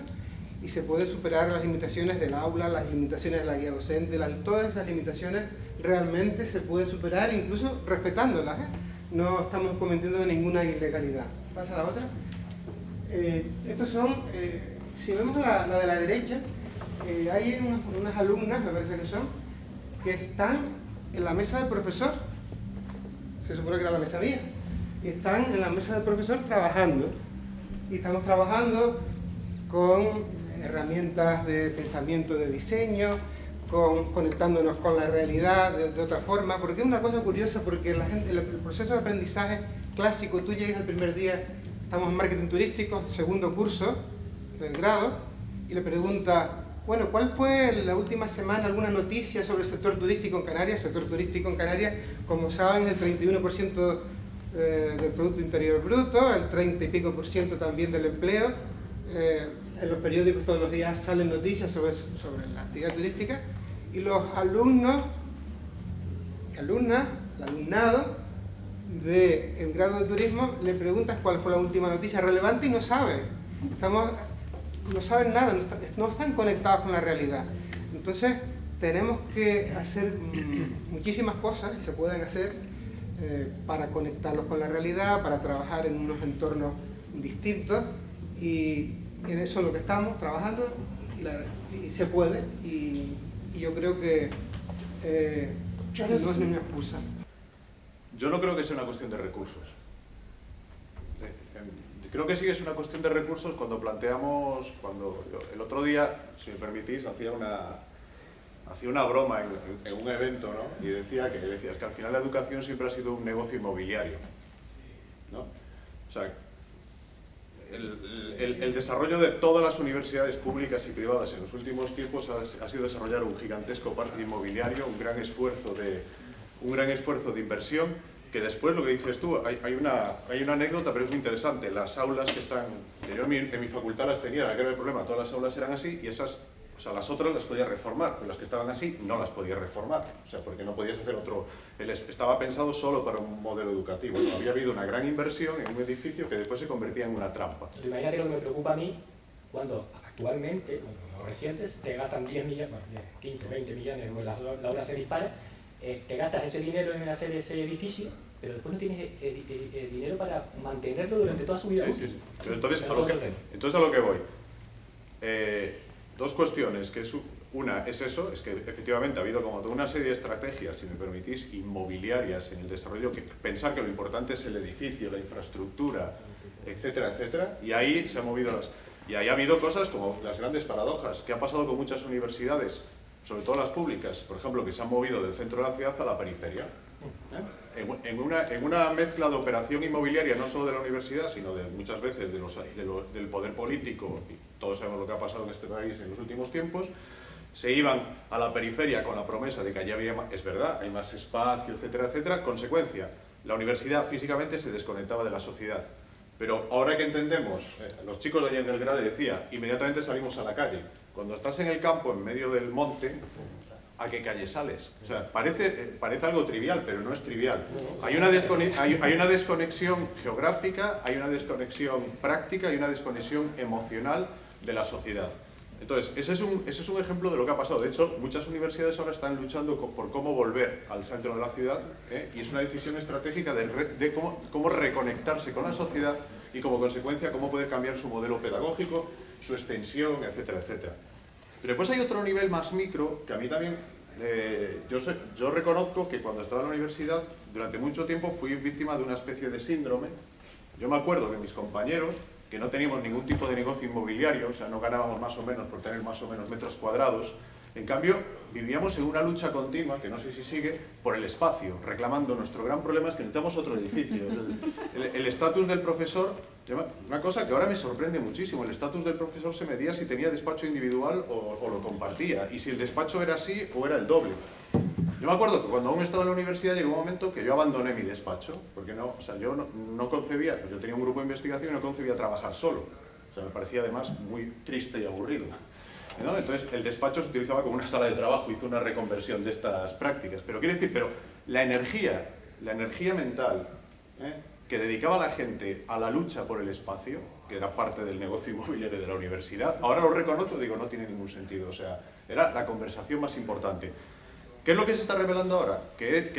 Y se pueden superar las limitaciones del aula, las limitaciones de la guía docente, todas esas limitaciones realmente se pueden superar, incluso respetándolas, ¿eh? No estamos cometiendo ninguna ilegalidad. ¿Pasa la otra? Estos son, si vemos la de la derecha, hay unas alumnas, me parece que son, que están en la mesa del profesor, se supone que era la mesa mía, y están en la mesa del profesor trabajando, y estamos trabajando con herramientas de pensamiento de diseño, conectándonos con la realidad de otra forma, porque es una cosa curiosa, porque el proceso de aprendizaje clásico, tú llegas el primer día, estamos en marketing turístico, segundo curso del grado, y le preguntas, bueno, ¿cuál fue la última semana alguna noticia sobre el sector turístico en Canarias? El sector turístico en Canarias, como saben, es el 31% del Producto Interior Bruto, el 30 y pico % también del empleo. En los periódicos todos los días salen noticias sobre la actividad turística, y los alumnos y alumnas, el alumnado del grado de turismo, le preguntas cuál fue la última noticia relevante y no saben. No saben nada, no están conectados con la realidad. Entonces tenemos que hacer muchísimas cosas, y se pueden hacer, para conectarlos con la realidad, para trabajar en unos entornos distintos, y en eso es lo que estamos trabajando, y se puede, y yo creo que no es ninguna excusa. Yo no creo que sea una cuestión de recursos. Creo que sí que es una cuestión de recursos cuando el otro día, si me permitís, hacía hacía una broma en un evento, ¿no? Y decía que al final la educación siempre ha sido un negocio inmobiliario, ¿no? O sea, el desarrollo de todas las universidades públicas y privadas en los últimos tiempos ha sido desarrollar un gigantesco parque inmobiliario, un gran esfuerzo de inversión, que después, lo que dices tú, hay una anécdota, pero es muy interesante. Las aulas que están, que yo en mi facultad las tenía, era el problema, todas las aulas eran así y esas, o sea, las otras las podías reformar, pero las que estaban así no las podías reformar, o sea, porque no podías hacer otro. Estaba pensado solo para un modelo educativo. ¿No? Había habido una gran inversión en un edificio que después se convertía en una trampa. Pero imagínate lo que me preocupa a mí cuando actualmente, los recientes, te gastan 10 millones, bueno, 15, 20 millones, la obra se dispara, te gastas ese dinero en hacer ese edificio, pero después no tienes dinero para mantenerlo durante toda su vida. Sí, sí, sí. Pero entonces, a lo que voy. Dos cuestiones, que es una es eso, es que efectivamente ha habido como toda una serie de estrategias, si me permitís, inmobiliarias en el desarrollo, que pensar que lo importante es el edificio, la infraestructura, etcétera, etcétera, y ahí se han movido y ahí ha habido cosas como las grandes paradojas, que ha pasado con muchas universidades, sobre todo las públicas, por ejemplo, que se han movido del centro de la ciudad a la periferia. En una mezcla de operación inmobiliaria, no solo de la universidad, sino de muchas veces del poder político, y todos sabemos lo que ha pasado en este país en los últimos tiempos, se iban a la periferia con la promesa de que allí había más, es verdad, hay más espacio, etcétera, etcétera. Consecuencia, la universidad físicamente se desconectaba de la sociedad. Pero ahora que entendemos, los chicos de allí en el Grade decía, inmediatamente salimos a la calle. Cuando estás en el campo, en medio del monte, ¿a qué calle sales? O sea, parece algo trivial, pero no es trivial. Hay una desconexión geográfica, hay una desconexión práctica y una desconexión emocional de la sociedad. Entonces, ese es un ejemplo de lo que ha pasado. De hecho, muchas universidades ahora están luchando por cómo volver al centro de la ciudad, y es una decisión estratégica de cómo reconectarse con la sociedad y, como consecuencia, cómo poder cambiar su modelo pedagógico, su extensión, etcétera, etcétera. Pero después hay otro nivel más micro que a mí también, yo reconozco que cuando estaba en la universidad, durante mucho tiempo fui víctima de una especie de síndrome. Yo me acuerdo que mis compañeros, que no teníamos ningún tipo de negocio inmobiliario, o sea, no ganábamos más o menos por tener más o menos metros cuadrados, en cambio, vivíamos en una lucha continua, que no sé si sigue, por el espacio, reclamando. Nuestro gran problema es que necesitamos otro edificio. El estatus del profesor, una cosa que ahora me sorprende muchísimo, el estatus del profesor se medía si tenía despacho individual o lo compartía, y si el despacho era así o era el doble. Yo me acuerdo que cuando aún estaba en la universidad llegó un momento que yo abandoné mi despacho, porque yo no concebía, yo tenía un grupo de investigación y no concebía trabajar solo. O sea, me parecía además muy triste y aburrido, ¿no? Entonces el despacho se utilizaba como una sala de trabajo, hizo una reconversión de estas prácticas. Pero quiero decir, la energía mental que dedicaba la gente a la lucha por el espacio, que era parte del negocio inmobiliario de la universidad, ahora lo reconozco, digo, no tiene ningún sentido. O sea, era la conversación más importante. ¿Qué es lo que se está revelando ahora? Que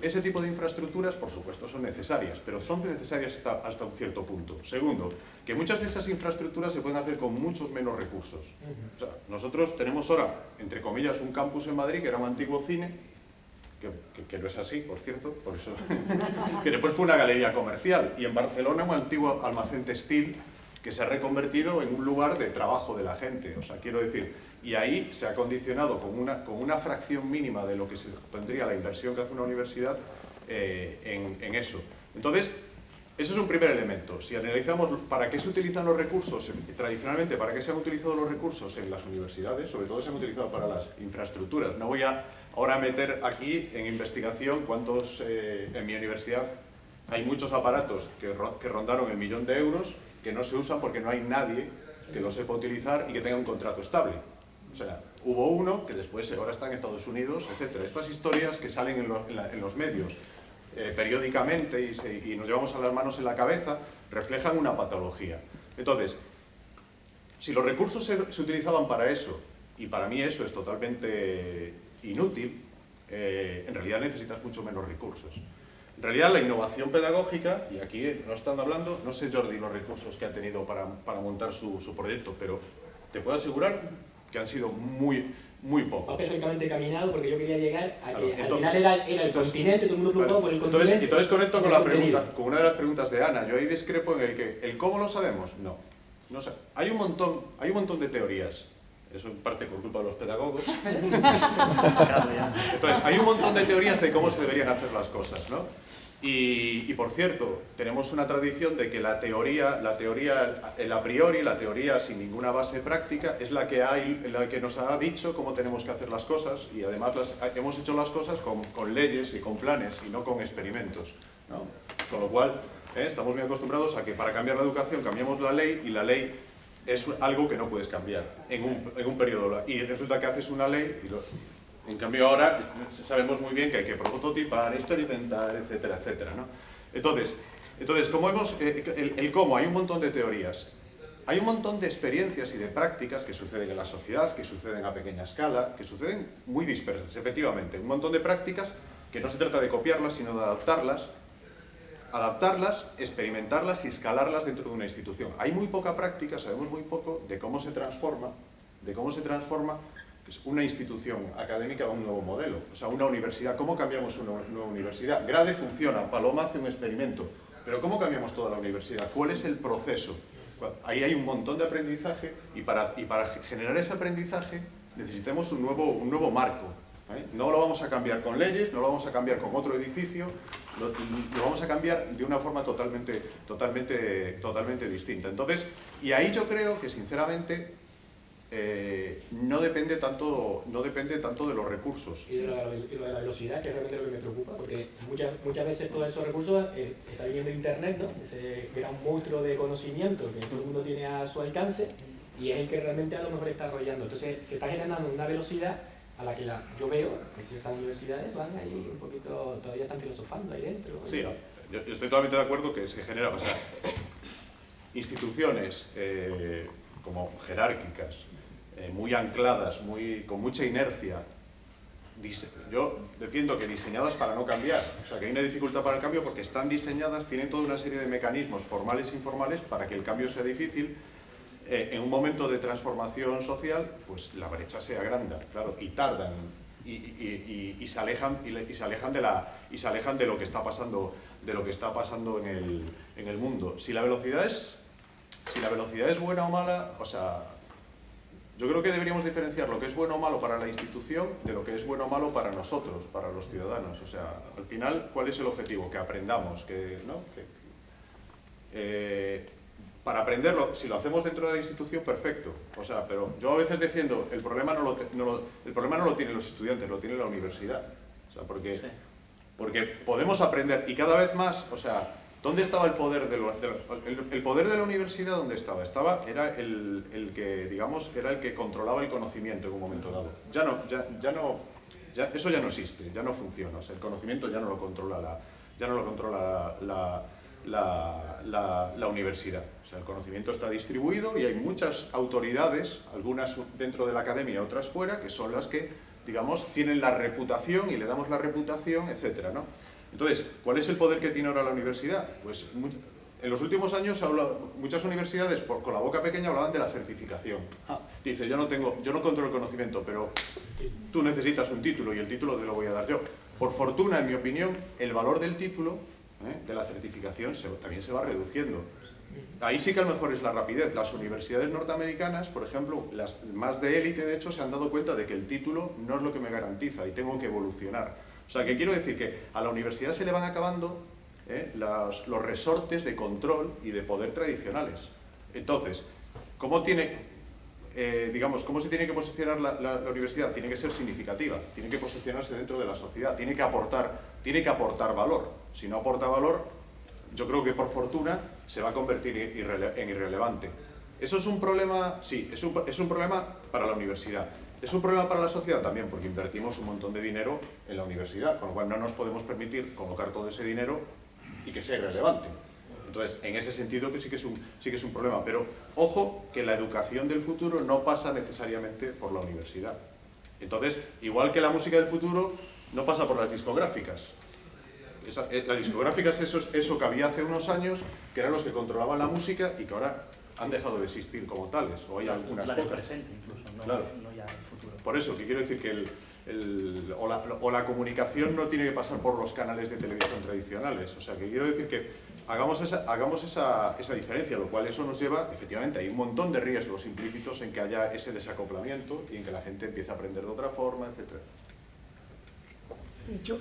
ese tipo de infraestructuras, por supuesto, son necesarias, pero son necesarias hasta un cierto punto. Segundo, que muchas de esas infraestructuras se pueden hacer con muchos menos recursos. O sea, nosotros tenemos ahora, entre comillas, un campus en Madrid, que era un antiguo cine, que no es así, por cierto, por eso, que después fue una galería comercial, y en Barcelona un antiguo almacén textil que se ha reconvertido en un lugar de trabajo de la gente. O sea, quiero decir, y ahí se ha condicionado con una fracción mínima de lo que se tendría la inversión que hace una universidad en eso. Entonces, ese es un primer elemento. Si analizamos para qué se utilizan los recursos, tradicionalmente, para qué se han utilizado los recursos en las universidades, sobre todo se han utilizado para las infraestructuras. No voy ahora a meter aquí en investigación cuántos, en mi universidad hay muchos aparatos que rondaron el 1.000.000 de euros que no se usan porque no hay nadie que lo sepa utilizar y que tenga un contrato estable. O sea, hubo uno que después ahora está en Estados Unidos, etc. Estas historias que salen en los medios periódicamente y nos llevamos a las manos en la cabeza, reflejan una patología. Entonces, si los recursos se utilizaban para eso, y para mí eso es totalmente inútil, en realidad necesitas mucho menos recursos. En realidad la innovación pedagógica, y aquí no están hablando, no sé Jordi los recursos que ha tenido para montar su proyecto, pero te puedo asegurar que han sido muy pocos. Va perfectamente caminado porque yo quería llegar a que al final era el continente, todo el mundo preocupado por el continente. Entonces conecto con la pregunta, con una de las preguntas de Ana. Yo ahí discrepo en el cómo lo sabemos. No sé. Hay un montón de teorías eso en parte por culpa de los pedagogos. Claro, ya. Entonces, hay un montón de teorías de cómo se deberían hacer las cosas, ¿no? Y por cierto, tenemos una tradición de que la teoría, el a priori, la teoría sin ninguna base práctica, es la que nos ha dicho cómo tenemos que hacer las cosas, y además hemos hecho las cosas con leyes y con planes y no con experimentos, ¿no? Con lo cual, estamos muy acostumbrados a que para cambiar la educación cambiamos la ley, y la ley es algo que no puedes cambiar en un periodo. Y resulta que haces una ley en cambio ahora sabemos muy bien que hay que prototipar, experimentar, etcétera, etcétera, ¿no? Entonces como el cómo, hay un montón de teorías, hay un montón de experiencias y de prácticas que suceden en la sociedad, que suceden a pequeña escala, que suceden muy dispersas, efectivamente. Un montón de prácticas que no se trata de copiarlas, sino de adaptarlas, experimentarlas y escalarlas dentro de una institución. Hay muy poca práctica, sabemos muy poco de cómo se transforma una institución académica a un nuevo modelo, o sea, una universidad. ¿Cómo cambiamos una nueva universidad? Grade funciona, Paloma hace un experimento, pero ¿cómo cambiamos toda la universidad? ¿Cuál es el proceso? Ahí hay un montón de aprendizaje, y para generar ese aprendizaje necesitamos un nuevo marco, ¿eh? No lo vamos a cambiar con leyes, no lo vamos a cambiar con otro edificio, lo vamos a cambiar de una forma totalmente distinta. Entonces, y ahí yo creo que sinceramente no depende tanto de los recursos. Y de la velocidad, que es realmente lo que me preocupa, porque muchas veces todos esos recursos está viniendo de Internet, ¿no? Ese gran monstruo de conocimiento que todo el mundo tiene a su alcance, y es el que realmente a lo mejor está arrollando. Entonces se está generando una velocidad a la que yo veo que ciertas universidades van ahí un poquito, todavía están filosofando ahí dentro. Sí, yo estoy totalmente de acuerdo que se genera, o sea, instituciones como jerárquicas, muy ancladas, con mucha inercia. Yo defiendo que diseñadas para no cambiar, o sea, que hay una dificultad para el cambio porque están diseñadas, tienen toda una serie de mecanismos formales e informales para que el cambio sea difícil. En un momento de transformación social, pues la brecha se agranda, claro, y tardan, y se alejan de lo que está pasando, en el mundo. Si la velocidad es buena o mala, o sea, yo creo que deberíamos diferenciar lo que es bueno o malo para la institución de lo que es bueno o malo para nosotros, para los ciudadanos. O sea, al final, ¿cuál es el objetivo? Que aprendamos, para aprenderlo, si lo hacemos dentro de la institución, perfecto. O sea, pero yo a veces defiendo, el problema no lo tienen los estudiantes, lo tiene la universidad. O sea, porque podemos aprender, y cada vez más, o sea, ¿dónde estaba el poder el poder de la universidad? ¿Dónde estaba? Era el que controlaba el conocimiento en un momento dado. Eso ya no existe, ya no funciona. O sea, el conocimiento ya no lo controla la universidad. O sea, el conocimiento está distribuido y hay muchas autoridades, algunas dentro de la academia, otras fuera, que son las que, digamos, tienen la reputación y le damos la reputación, etcétera, ¿no? Entonces, ¿cuál es el poder que tiene ahora la universidad? Pues en los últimos años muchas universidades con la boca pequeña hablaban de la certificación. Dice, yo no controlo el conocimiento, pero tú necesitas un título y el título te lo voy a dar yo. Por fortuna, en mi opinión, el valor del título, de la certificación, también se va reduciendo. Ahí sí que a lo mejor es la rapidez. Las universidades norteamericanas, por ejemplo, las más de élite, de hecho, se han dado cuenta de que el título no es lo que me garantiza y tengo que evolucionar. O sea, que quiero decir que a la universidad se le van acabando los resortes de control y de poder tradicionales. Entonces, ¿cómo se tiene que posicionar la universidad? Tiene que ser significativa, tiene que posicionarse dentro de la sociedad, tiene que aportar valor. Si no aporta valor, yo creo que por fortuna se va a convertir en irrelevante. ¿Eso es un problema? Sí, es un problema para la universidad. Es un problema para la sociedad también, porque invertimos un montón de dinero en la universidad, con lo cual no nos podemos permitir colocar todo ese dinero y que sea irrelevante. Entonces, en ese sentido que sí que es un problema. Pero, ojo, que la educación del futuro no pasa necesariamente por la universidad. Entonces, igual que la música del futuro no pasa por las discográficas. Las discográficas, eso que había hace unos años, que eran los que controlaban la música y que ahora han dejado de existir como tales, o hay algunas la del pocas. presente incluso, no, Claro. no ya el futuro. Por eso, que quiero decir que o la comunicación no tiene que pasar por los canales de televisión tradicionales. O sea, que quiero decir que hagamos esa diferencia, lo cual eso nos lleva, efectivamente, hay un montón de riesgos implícitos en que haya ese desacoplamiento y en que la gente empiece a aprender de otra forma, etc. Yo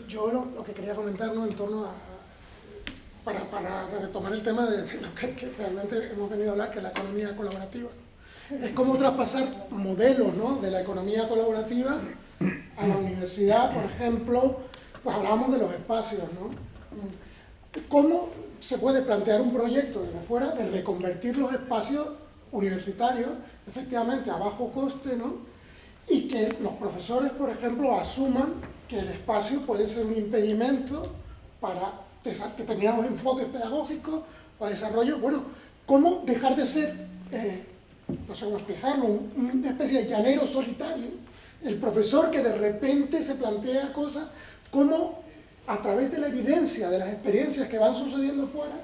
lo que quería comentar, ¿no?, en torno a, para retomar el tema de lo que realmente hemos venido a hablar, que es la economía colaborativa, ¿no? Es como traspasar modelos, ¿no?, de la economía colaborativa a la universidad. Por ejemplo, pues hablábamos de los espacios, ¿no? ¿Cómo se puede plantear un proyecto desde fuera de reconvertir los espacios universitarios, efectivamente a bajo coste, ¿no?, y que los profesores, por ejemplo, asuman que el espacio puede ser un impedimento para determinados enfoques pedagógicos o desarrollo? Bueno, ¿cómo dejar de ser, no sé cómo expresarlo, una especie de llanero solitario? El profesor que de repente se plantea cosas, cómo a través de la evidencia, de las experiencias que van sucediendo fuera,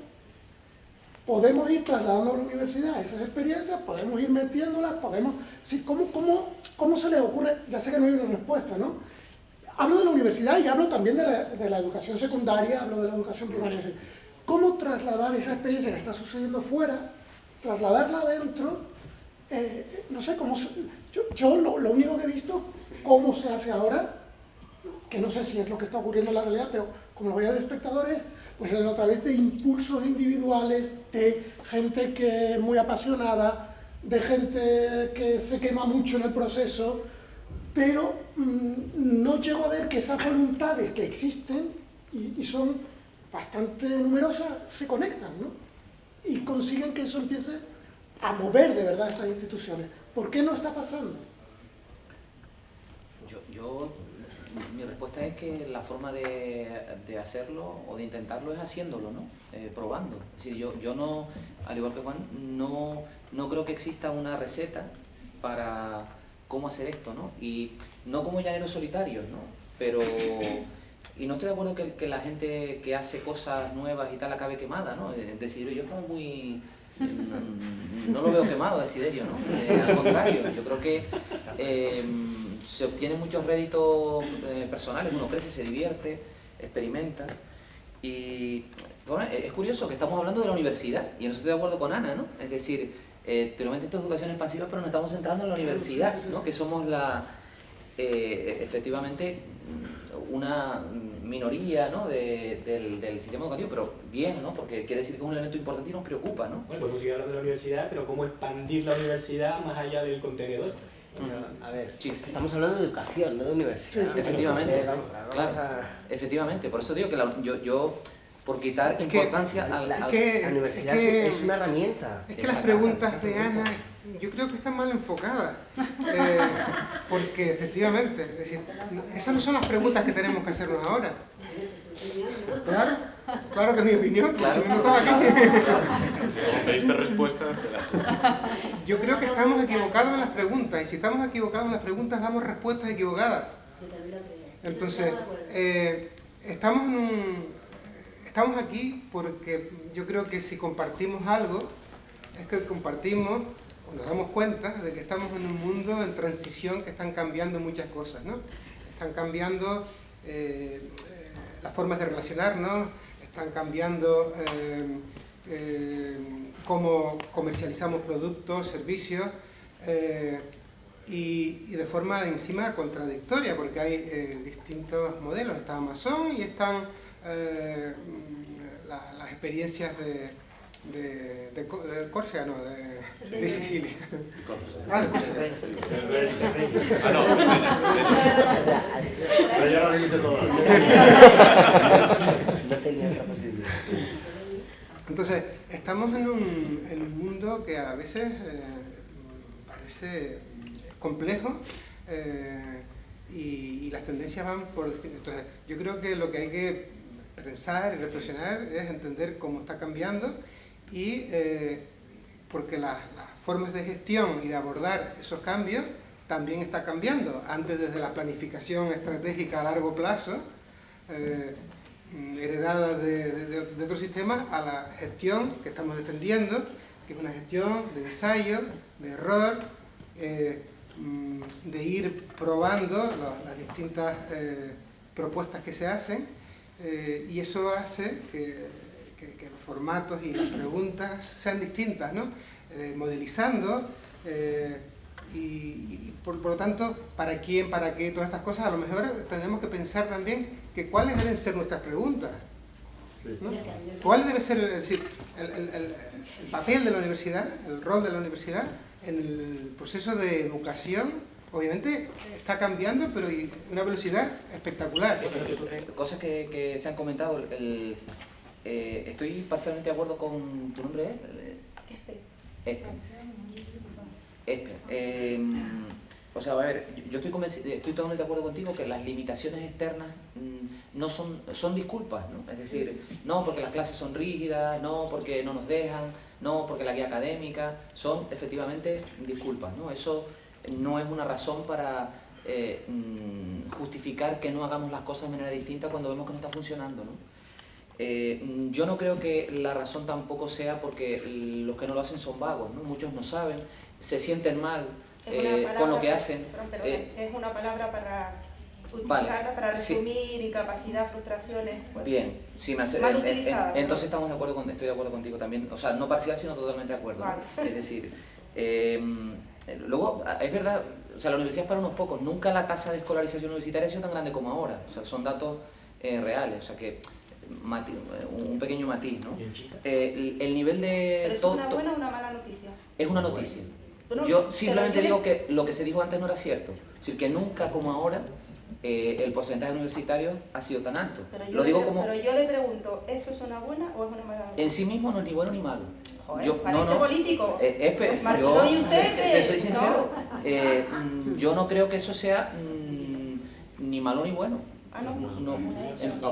podemos ir trasladando a la universidad esas experiencias, podemos ir metiéndolas, podemos... Sí, ¿cómo se les ocurre? Ya sé que no hay una respuesta, ¿no? Hablo de la universidad y hablo también de la educación secundaria, hablo de la educación primaria. Es decir, ¿cómo trasladar esa experiencia que está sucediendo fuera, trasladarla adentro? No sé cómo... Yo lo único que he visto, cómo se hace ahora, que no sé si es lo que está ocurriendo en la realidad, pero como lo veo de espectadores, pues es a través de impulsos individuales, de gente que es muy apasionada, de gente que se quema mucho en el proceso, pero no llego a ver que esas voluntades que existen y son bastante numerosas se conectan, ¿no? Y consiguen que eso empiece a mover de verdad estas instituciones. ¿Por qué no está pasando? Mi respuesta es que la forma de hacerlo o de intentarlo es haciéndolo, ¿no? Probando. Es decir, yo no, al igual que Juan, no creo que exista una receta para cómo hacer esto, ¿no? Y no como llaneros solitarios, ¿no? Pero... Y no estoy de acuerdo que la gente que hace cosas nuevas y tal acabe quemada, ¿no? Desiderio, yo estaba muy... No lo veo quemado, Desiderio, ¿no? Al contrario, yo creo que se obtienen muchos réditos personales, uno crece, se divierte, experimenta. Y bueno, es curioso que estamos hablando de la universidad, y no estoy de acuerdo con Ana, ¿no? Es decir, teóricamente esto es educación expansiva, pero nos estamos centrando en la universidad, ¿no? Que somos efectivamente una minoría, ¿no? del sistema educativo, pero bien, ¿no? Porque quiere decir que es un elemento importante y nos preocupa, ¿no? Bueno, podemos seguir hablando de la universidad, pero ¿cómo expandir la universidad más allá del contenedor? A ver, Sí. es que estamos hablando de educación, no de universidad. Sí, efectivamente. Vamos Claro, efectivamente, por eso digo que yo por quitar importancia la universidad es una herramienta. Es que las preguntas de Ana, yo creo que están mal enfocadas, porque efectivamente, es decir, esas no son las preguntas que tenemos que hacernos ahora. Claro que es mi opinión, porque si no estaba aquí. Como pediste respuestas, Yo creo que estamos equivocados en las preguntas, y si estamos equivocados en las preguntas, damos respuestas equivocadas. Entonces, estamos aquí porque yo creo que si compartimos algo, es que compartimos, o nos damos cuenta de que estamos en un mundo en transición, que están cambiando muchas cosas, ¿no? Están cambiando las formas de relacionarnos, están cambiando cómo comercializamos productos, servicios, y de forma encima contradictoria, porque hay distintos modelos. Está Amazon y están las experiencias de Córcega, no, de Sicilia. De Córcega. no. Pero ya lo dijiste todo. No tenía otra posibilidad. Entonces, estamos en un mundo que a veces parece complejo, y las tendencias van por distintos. Entonces, yo creo que lo que hay que pensar y reflexionar es entender cómo está cambiando, y porque las formas de gestión y de abordar esos cambios también está cambiando. Antes, desde la planificación estratégica a largo plazo, heredada de otros sistemas, a la gestión que estamos defendiendo, que es una gestión de ensayo, de error, de ir probando las distintas propuestas que se hacen, y eso hace que los formatos y las preguntas sean distintas, ¿no? Modelizando, y por lo tanto, ¿para quién, para qué? Todas estas cosas, a lo mejor tenemos que pensar también que cuáles deben ser nuestras preguntas, ¿no? ¿Cuál debe ser, es decir, el papel de la universidad, el rol de la universidad en el proceso de educación? Obviamente está cambiando, pero a una velocidad espectacular. Cosas que se han comentado. Estoy parcialmente de acuerdo con... ¿Tu nombre es? O sea, a ver, yo estoy totalmente de acuerdo contigo que las limitaciones externas no son disculpas, ¿no? Es decir, no porque las clases son rígidas, no porque no nos dejan, no porque la guía académica, son efectivamente disculpas, ¿no? Eso no es una razón para justificar que no hagamos las cosas de manera distinta cuando vemos que no está funcionando, ¿no? Yo no creo que la razón tampoco sea porque los que no lo hacen son vagos, ¿no? Muchos no saben, se sienten mal con lo que hacen. Es una palabra para vale, para resumir, incapacidad, frustraciones. Pues, bien, sí, mal utilizada, entonces estoy de acuerdo contigo también, o sea, no parcial sino totalmente de acuerdo, vale. ¿no? Es decir, luego, es verdad, o sea, la universidad es para unos pocos, nunca la tasa de escolarización universitaria ha sido tan grande como ahora, o sea, son datos reales, o sea que un pequeño matiz, ¿no? El nivel de... ¿Pero es una buena o una mala noticia? Es una noticia. Bueno, yo simplemente digo que lo que se dijo antes no era cierto. Es decir, que nunca como ahora el porcentaje universitario ha sido tan alto. Pero yo le pregunto, ¿eso es una buena o es una mala noticia? En sí mismo no es ni bueno ni malo. Joder, parece político. Yo ¿y usted te soy sincero, yo no creo que eso sea ni malo ni bueno. Ah, no. No,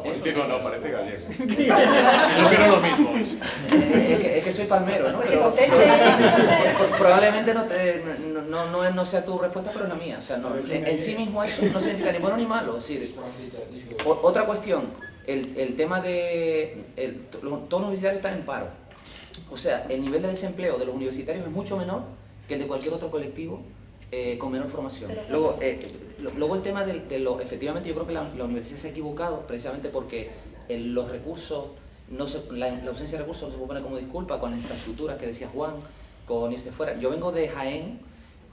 político no, parece gallego. Yo opino lo mismo. Es que soy palmero, ¿no? Pero, probablemente no sea tu respuesta, pero es la mía. O sea, en sí mismo eso no significa ni bueno ni malo. Es decir, otra cuestión, el tema de... todos los universitarios están en paro. O sea, el nivel de desempleo de los universitarios es mucho menor que el de cualquier otro colectivo con menor formación. Luego el tema efectivamente yo creo que la universidad se ha equivocado precisamente porque los recursos, la ausencia de recursos no se puede poner como disculpa con las infraestructuras que decía Juan, con irse fuera. Yo vengo de Jaén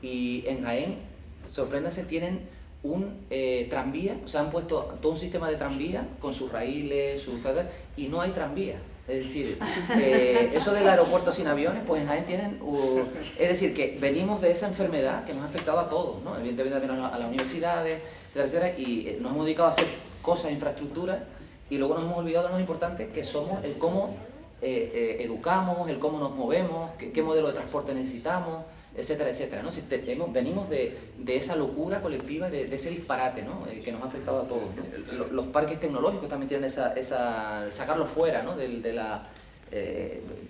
y en Jaén, sorpréndase, tienen un tranvía, o sea, han puesto todo un sistema de tranvía con sus raíles, y no hay tranvía. Es decir, eso del aeropuerto sin aviones, pues en Jaén tienen... es decir, que venimos de esa enfermedad que nos ha afectado a todos, ¿no? Evidentemente también a las universidades, etcétera, y nos hemos dedicado a hacer cosas, infraestructuras, y luego nos hemos olvidado de lo más importante, que somos el cómo educamos, el cómo nos movemos, qué modelo de transporte necesitamos, etcétera, etcétera, ¿no? Si venimos de esa locura colectiva, de ese disparate, ¿no? Que nos ha afectado a todos, ¿no? Los parques tecnológicos también tienen sacarlos fuera, ¿no? Es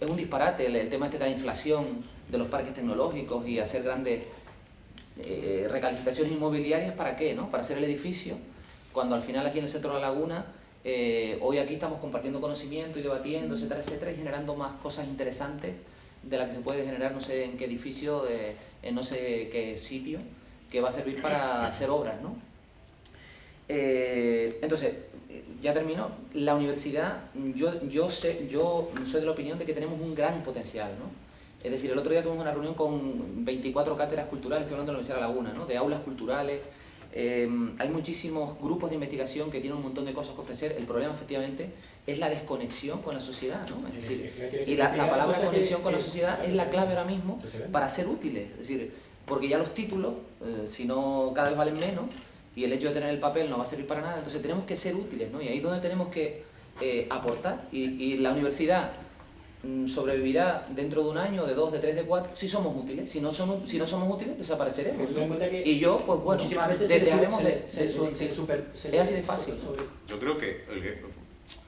un disparate el tema de la inflación de los parques tecnológicos y hacer grandes recalificaciones inmobiliarias. ¿Para qué? ¿No? Para hacer el edificio, cuando al final aquí en el centro de la laguna, hoy aquí estamos compartiendo conocimiento y debatiendo, etcétera, etcétera, y generando más cosas interesantes de la que se puede generar no sé en qué edificio, en no sé qué sitio, que va a servir para hacer obras, ¿no? Entonces, ya terminó. La universidad, yo soy de la opinión de que tenemos un gran potencial, ¿no? Es decir, el otro día tuvimos una reunión con 24 cátedras culturales, estoy hablando de la Universidad de La Laguna, ¿no? De aulas culturales. Hay muchísimos grupos de investigación que tienen un montón de cosas que ofrecer. El problema, efectivamente, es la desconexión con la sociedad, ¿no? Es decir, y la palabra conexión con la sociedad es la clave ahora mismo para ser útiles. Es decir, porque ya los títulos, si no, cada vez valen menos, y el hecho de tener el papel no va a servir para nada, entonces tenemos que ser útiles, ¿no? Y ahí es donde tenemos que aportar. Y la universidad sobrevivirá dentro de un año, de 2, de 3, de 4, si somos útiles. Si no somos útiles, desapareceremos, ¿no? Y yo, pues bueno, dejaremos es así de fácil. Yo creo que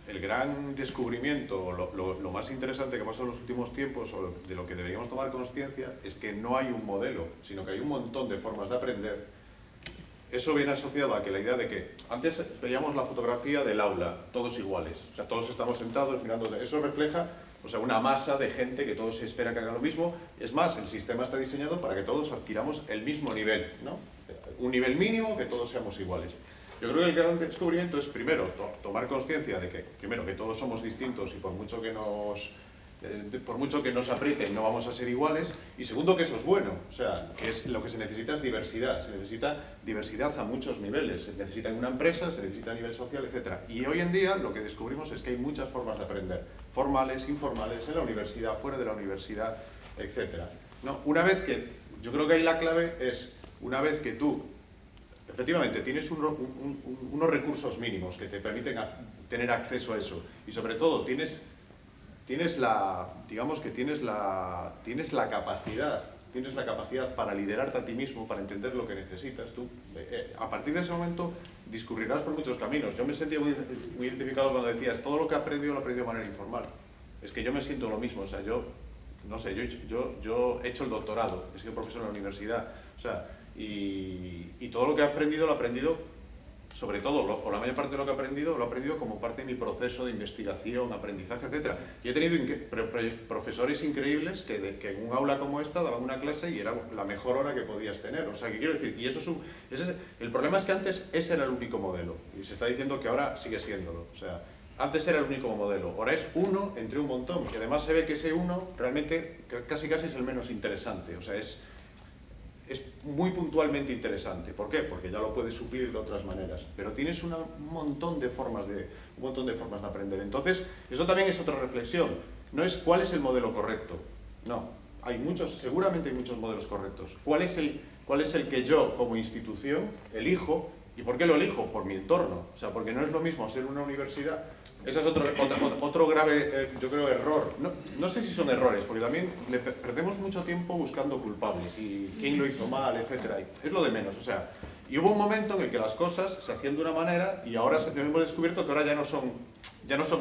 el gran descubrimiento, lo más interesante que pasó en los últimos tiempos, o de lo que deberíamos tomar consciencia, es que no hay un modelo, sino que hay un montón de formas de aprender. Eso viene asociado a que la idea de que antes veíamos la fotografía del aula, todos iguales, o sea, todos estamos sentados mirando, eso refleja O sea, una masa de gente que todos se espera que hagan lo mismo. Es más, el sistema está diseñado para que todos adquiramos el mismo nivel, ¿no? Un nivel mínimo, que todos seamos iguales. Yo creo que el gran descubrimiento es, primero, tomar conciencia de que, primero, que todos somos distintos y por mucho que nos aprieten no vamos a ser iguales, y segundo, que eso es bueno. O sea, que lo que se necesita es diversidad. Se necesita diversidad a muchos niveles. Se necesita en una empresa, se necesita a nivel social, etc. Y hoy en día lo que descubrimos es que hay muchas formas de aprender. Formales, informales, en la universidad, fuera de la universidad, etc. ¿No? Una vez que, yo creo que ahí la clave es, una vez que tú efectivamente tienes unos recursos mínimos que te permiten tener acceso a eso, y sobre todo tienes la capacidad para liderarte a ti mismo, para entender lo que necesitas. Tú, a partir de ese momento, discurrirás por muchos caminos. Yo me sentía muy identificado cuando decías, todo lo que he aprendido lo he aprendido de manera informal. Es que yo me siento lo mismo, o sea, yo he hecho el doctorado, he sido profesor en la universidad, o sea, y todo lo que he aprendido lo he aprendido, sobre todo, o la mayor parte de lo que he aprendido, lo he aprendido como parte de mi proceso de investigación, aprendizaje, etc. Y he tenido profesores increíbles que en un aula como esta daban una clase y era la mejor hora que podías tener. O sea, que quiero decir, y eso el problema es que antes ese era el único modelo, y se está diciendo que ahora sigue siéndolo. O sea, antes era el único modelo, ahora es uno entre un montón, y además se ve que ese uno realmente casi es el menos interesante. O sea, es muy puntualmente interesante. ¿Por qué? Porque ya lo puedes suplir de otras maneras. Pero tienes un montón de formas de aprender. Entonces, eso también es otra reflexión. No es cuál es el modelo correcto. No. Seguramente hay muchos modelos correctos. ¿Cuál es el que yo, como institución, elijo? ¿Y por qué lo elijo? Por mi entorno. O sea, porque no es lo mismo ser una universidad. Ese es otro grave, yo creo, error. No sé si son errores, porque también perdemos mucho tiempo buscando culpables y quién lo hizo mal, etc. Es lo de menos. O sea, y hubo un momento en el que las cosas se hacían de una manera y ahora hemos descubierto que ahora ya no son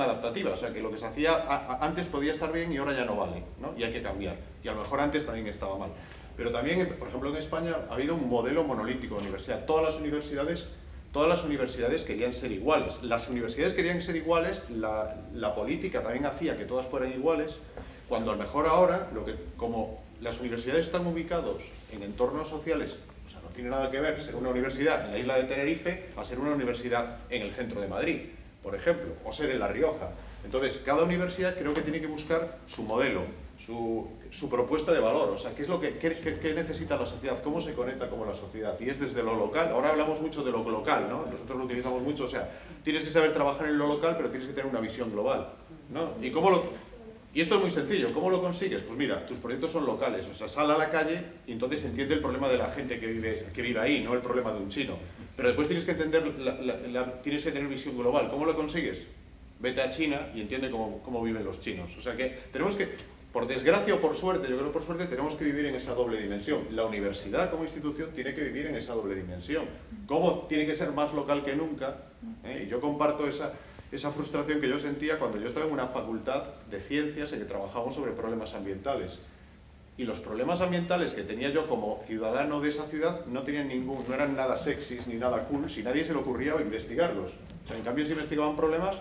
adaptativas. O sea, que lo que se hacía antes podía estar bien y ahora ya no vale, ¿no? Y hay que cambiar. Y a lo mejor antes también estaba mal. Pero también, por ejemplo, en España ha habido un modelo monolítico de universidad. Todas las universidades querían ser iguales. Las universidades querían ser iguales, la política también hacía que todas fueran iguales, cuando a lo mejor ahora, como las universidades están ubicados en entornos sociales, o sea, no tiene nada que ver ser una universidad en la isla de Tenerife a ser una universidad en el centro de Madrid, por ejemplo, o ser en La Rioja. Entonces, cada universidad creo que tiene que buscar su modelo, su propuesta de valor, o sea, qué necesita la sociedad, cómo se conecta con la sociedad, y es desde lo local. Ahora hablamos mucho de lo local, ¿no? Nosotros lo utilizamos mucho, o sea, tienes que saber trabajar en lo local, pero tienes que tener una visión global, ¿no? Y esto es muy sencillo, ¿cómo lo consigues? Pues mira, tus proyectos son locales, o sea, sal a la calle y entonces entiende el problema de la gente que vive ahí, no el problema de un chino. Pero después tienes que entender, tienes que tener visión global. ¿Cómo lo consigues? Vete a China y entiende cómo viven los chinos. O sea que tenemos que, por desgracia o por suerte, yo creo que por suerte tenemos que vivir en esa doble dimensión. La universidad como institución tiene que vivir en esa doble dimensión. ¿Cómo? Tiene que ser más local que nunca. Y yo comparto esa frustración que yo sentía cuando yo estaba en una facultad de ciencias en que trabajábamos sobre problemas ambientales. Y los problemas ambientales que tenía yo como ciudadano de esa ciudad no eran nada sexys ni nada cool, si nadie se le ocurría investigarlos. O sea, en cambio, si investigaban problemas,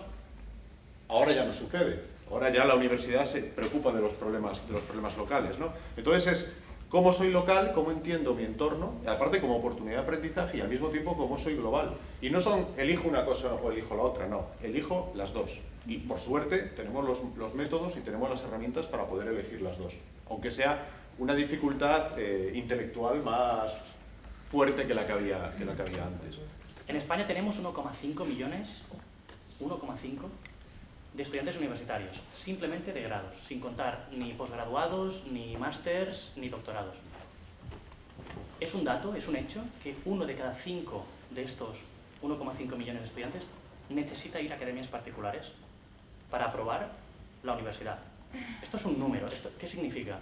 ahora ya no sucede. Ahora ya la universidad se preocupa de los problemas locales, ¿no? Entonces es cómo soy local, cómo entiendo mi entorno, y aparte como oportunidad de aprendizaje, y al mismo tiempo cómo soy global. Y no son elijo una cosa o elijo la otra, no. Elijo las dos. Y por suerte tenemos los métodos y tenemos las herramientas para poder elegir las dos. Aunque sea una dificultad intelectual más fuerte que la que había antes. En España tenemos 1,5 millones, 1,5 de estudiantes universitarios, simplemente de grados, sin contar ni posgraduados, ni másters, ni doctorados. Es un dato, es un hecho, que 1 de cada 5 de estos 1,5 millones de estudiantes necesita ir a academias particulares para aprobar la universidad. Esto es un número. ¿Qué significa?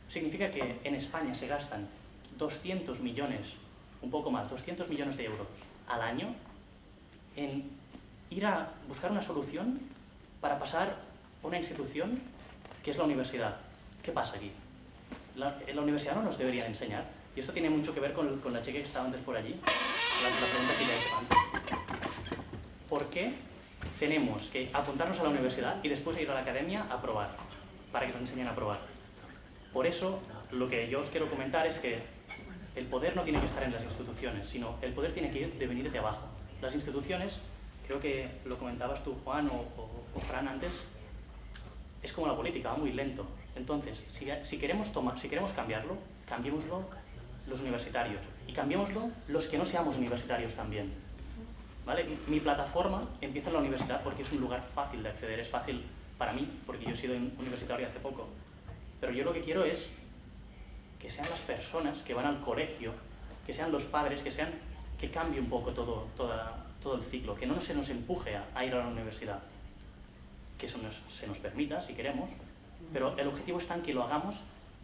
Significa que en España se gastan 200 millones, un poco más, 200 millones de euros al año en ir a buscar una solución para pasar a una institución que es la universidad. ¿Qué pasa aquí? En la universidad no nos deberían enseñar, y esto tiene mucho que ver con la chica que estaba antes por allí, la pregunta que ya he hecho antes. ¿Por qué tenemos que apuntarnos a la universidad y después ir a la academia a probar? para que nos enseñen a probar. Por eso, lo que yo os quiero comentar es que el poder no tiene que estar en las instituciones, sino el poder tiene que venir de abajo. Las instituciones, creo que lo comentabas tú, Juan, o Fran antes, es como la política, va muy lento. Entonces, si queremos cambiarlo, cambiémoslo los universitarios y cambiémoslo los que no seamos universitarios también. ¿Vale? Mi plataforma empieza en la universidad porque es un lugar fácil de acceder, es fácil para mí, porque yo he sido universitario hace poco. Pero yo lo que quiero es que sean las personas que van al colegio, que sean los padres, que cambie un poco todo el ciclo, que no se nos empuje a ir a la universidad, que eso se nos permita si queremos, pero el objetivo está en que lo hagamos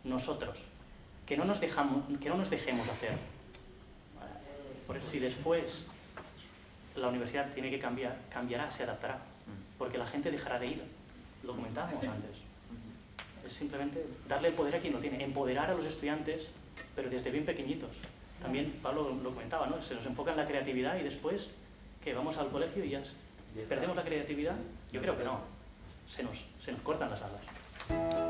nosotros, que no nos dejemos hacer. Por eso si después la universidad tiene que cambiar, cambiará, se adaptará, porque la gente dejará de ir, lo comentábamos antes. Es simplemente darle el poder a quien lo tiene, empoderar a los estudiantes, pero desde bien pequeñitos. También Pablo lo comentaba, ¿no? Se nos enfoca en la creatividad y después que vamos al colegio y ya perdemos la creatividad. Yo creo que no, se nos cortan las alas.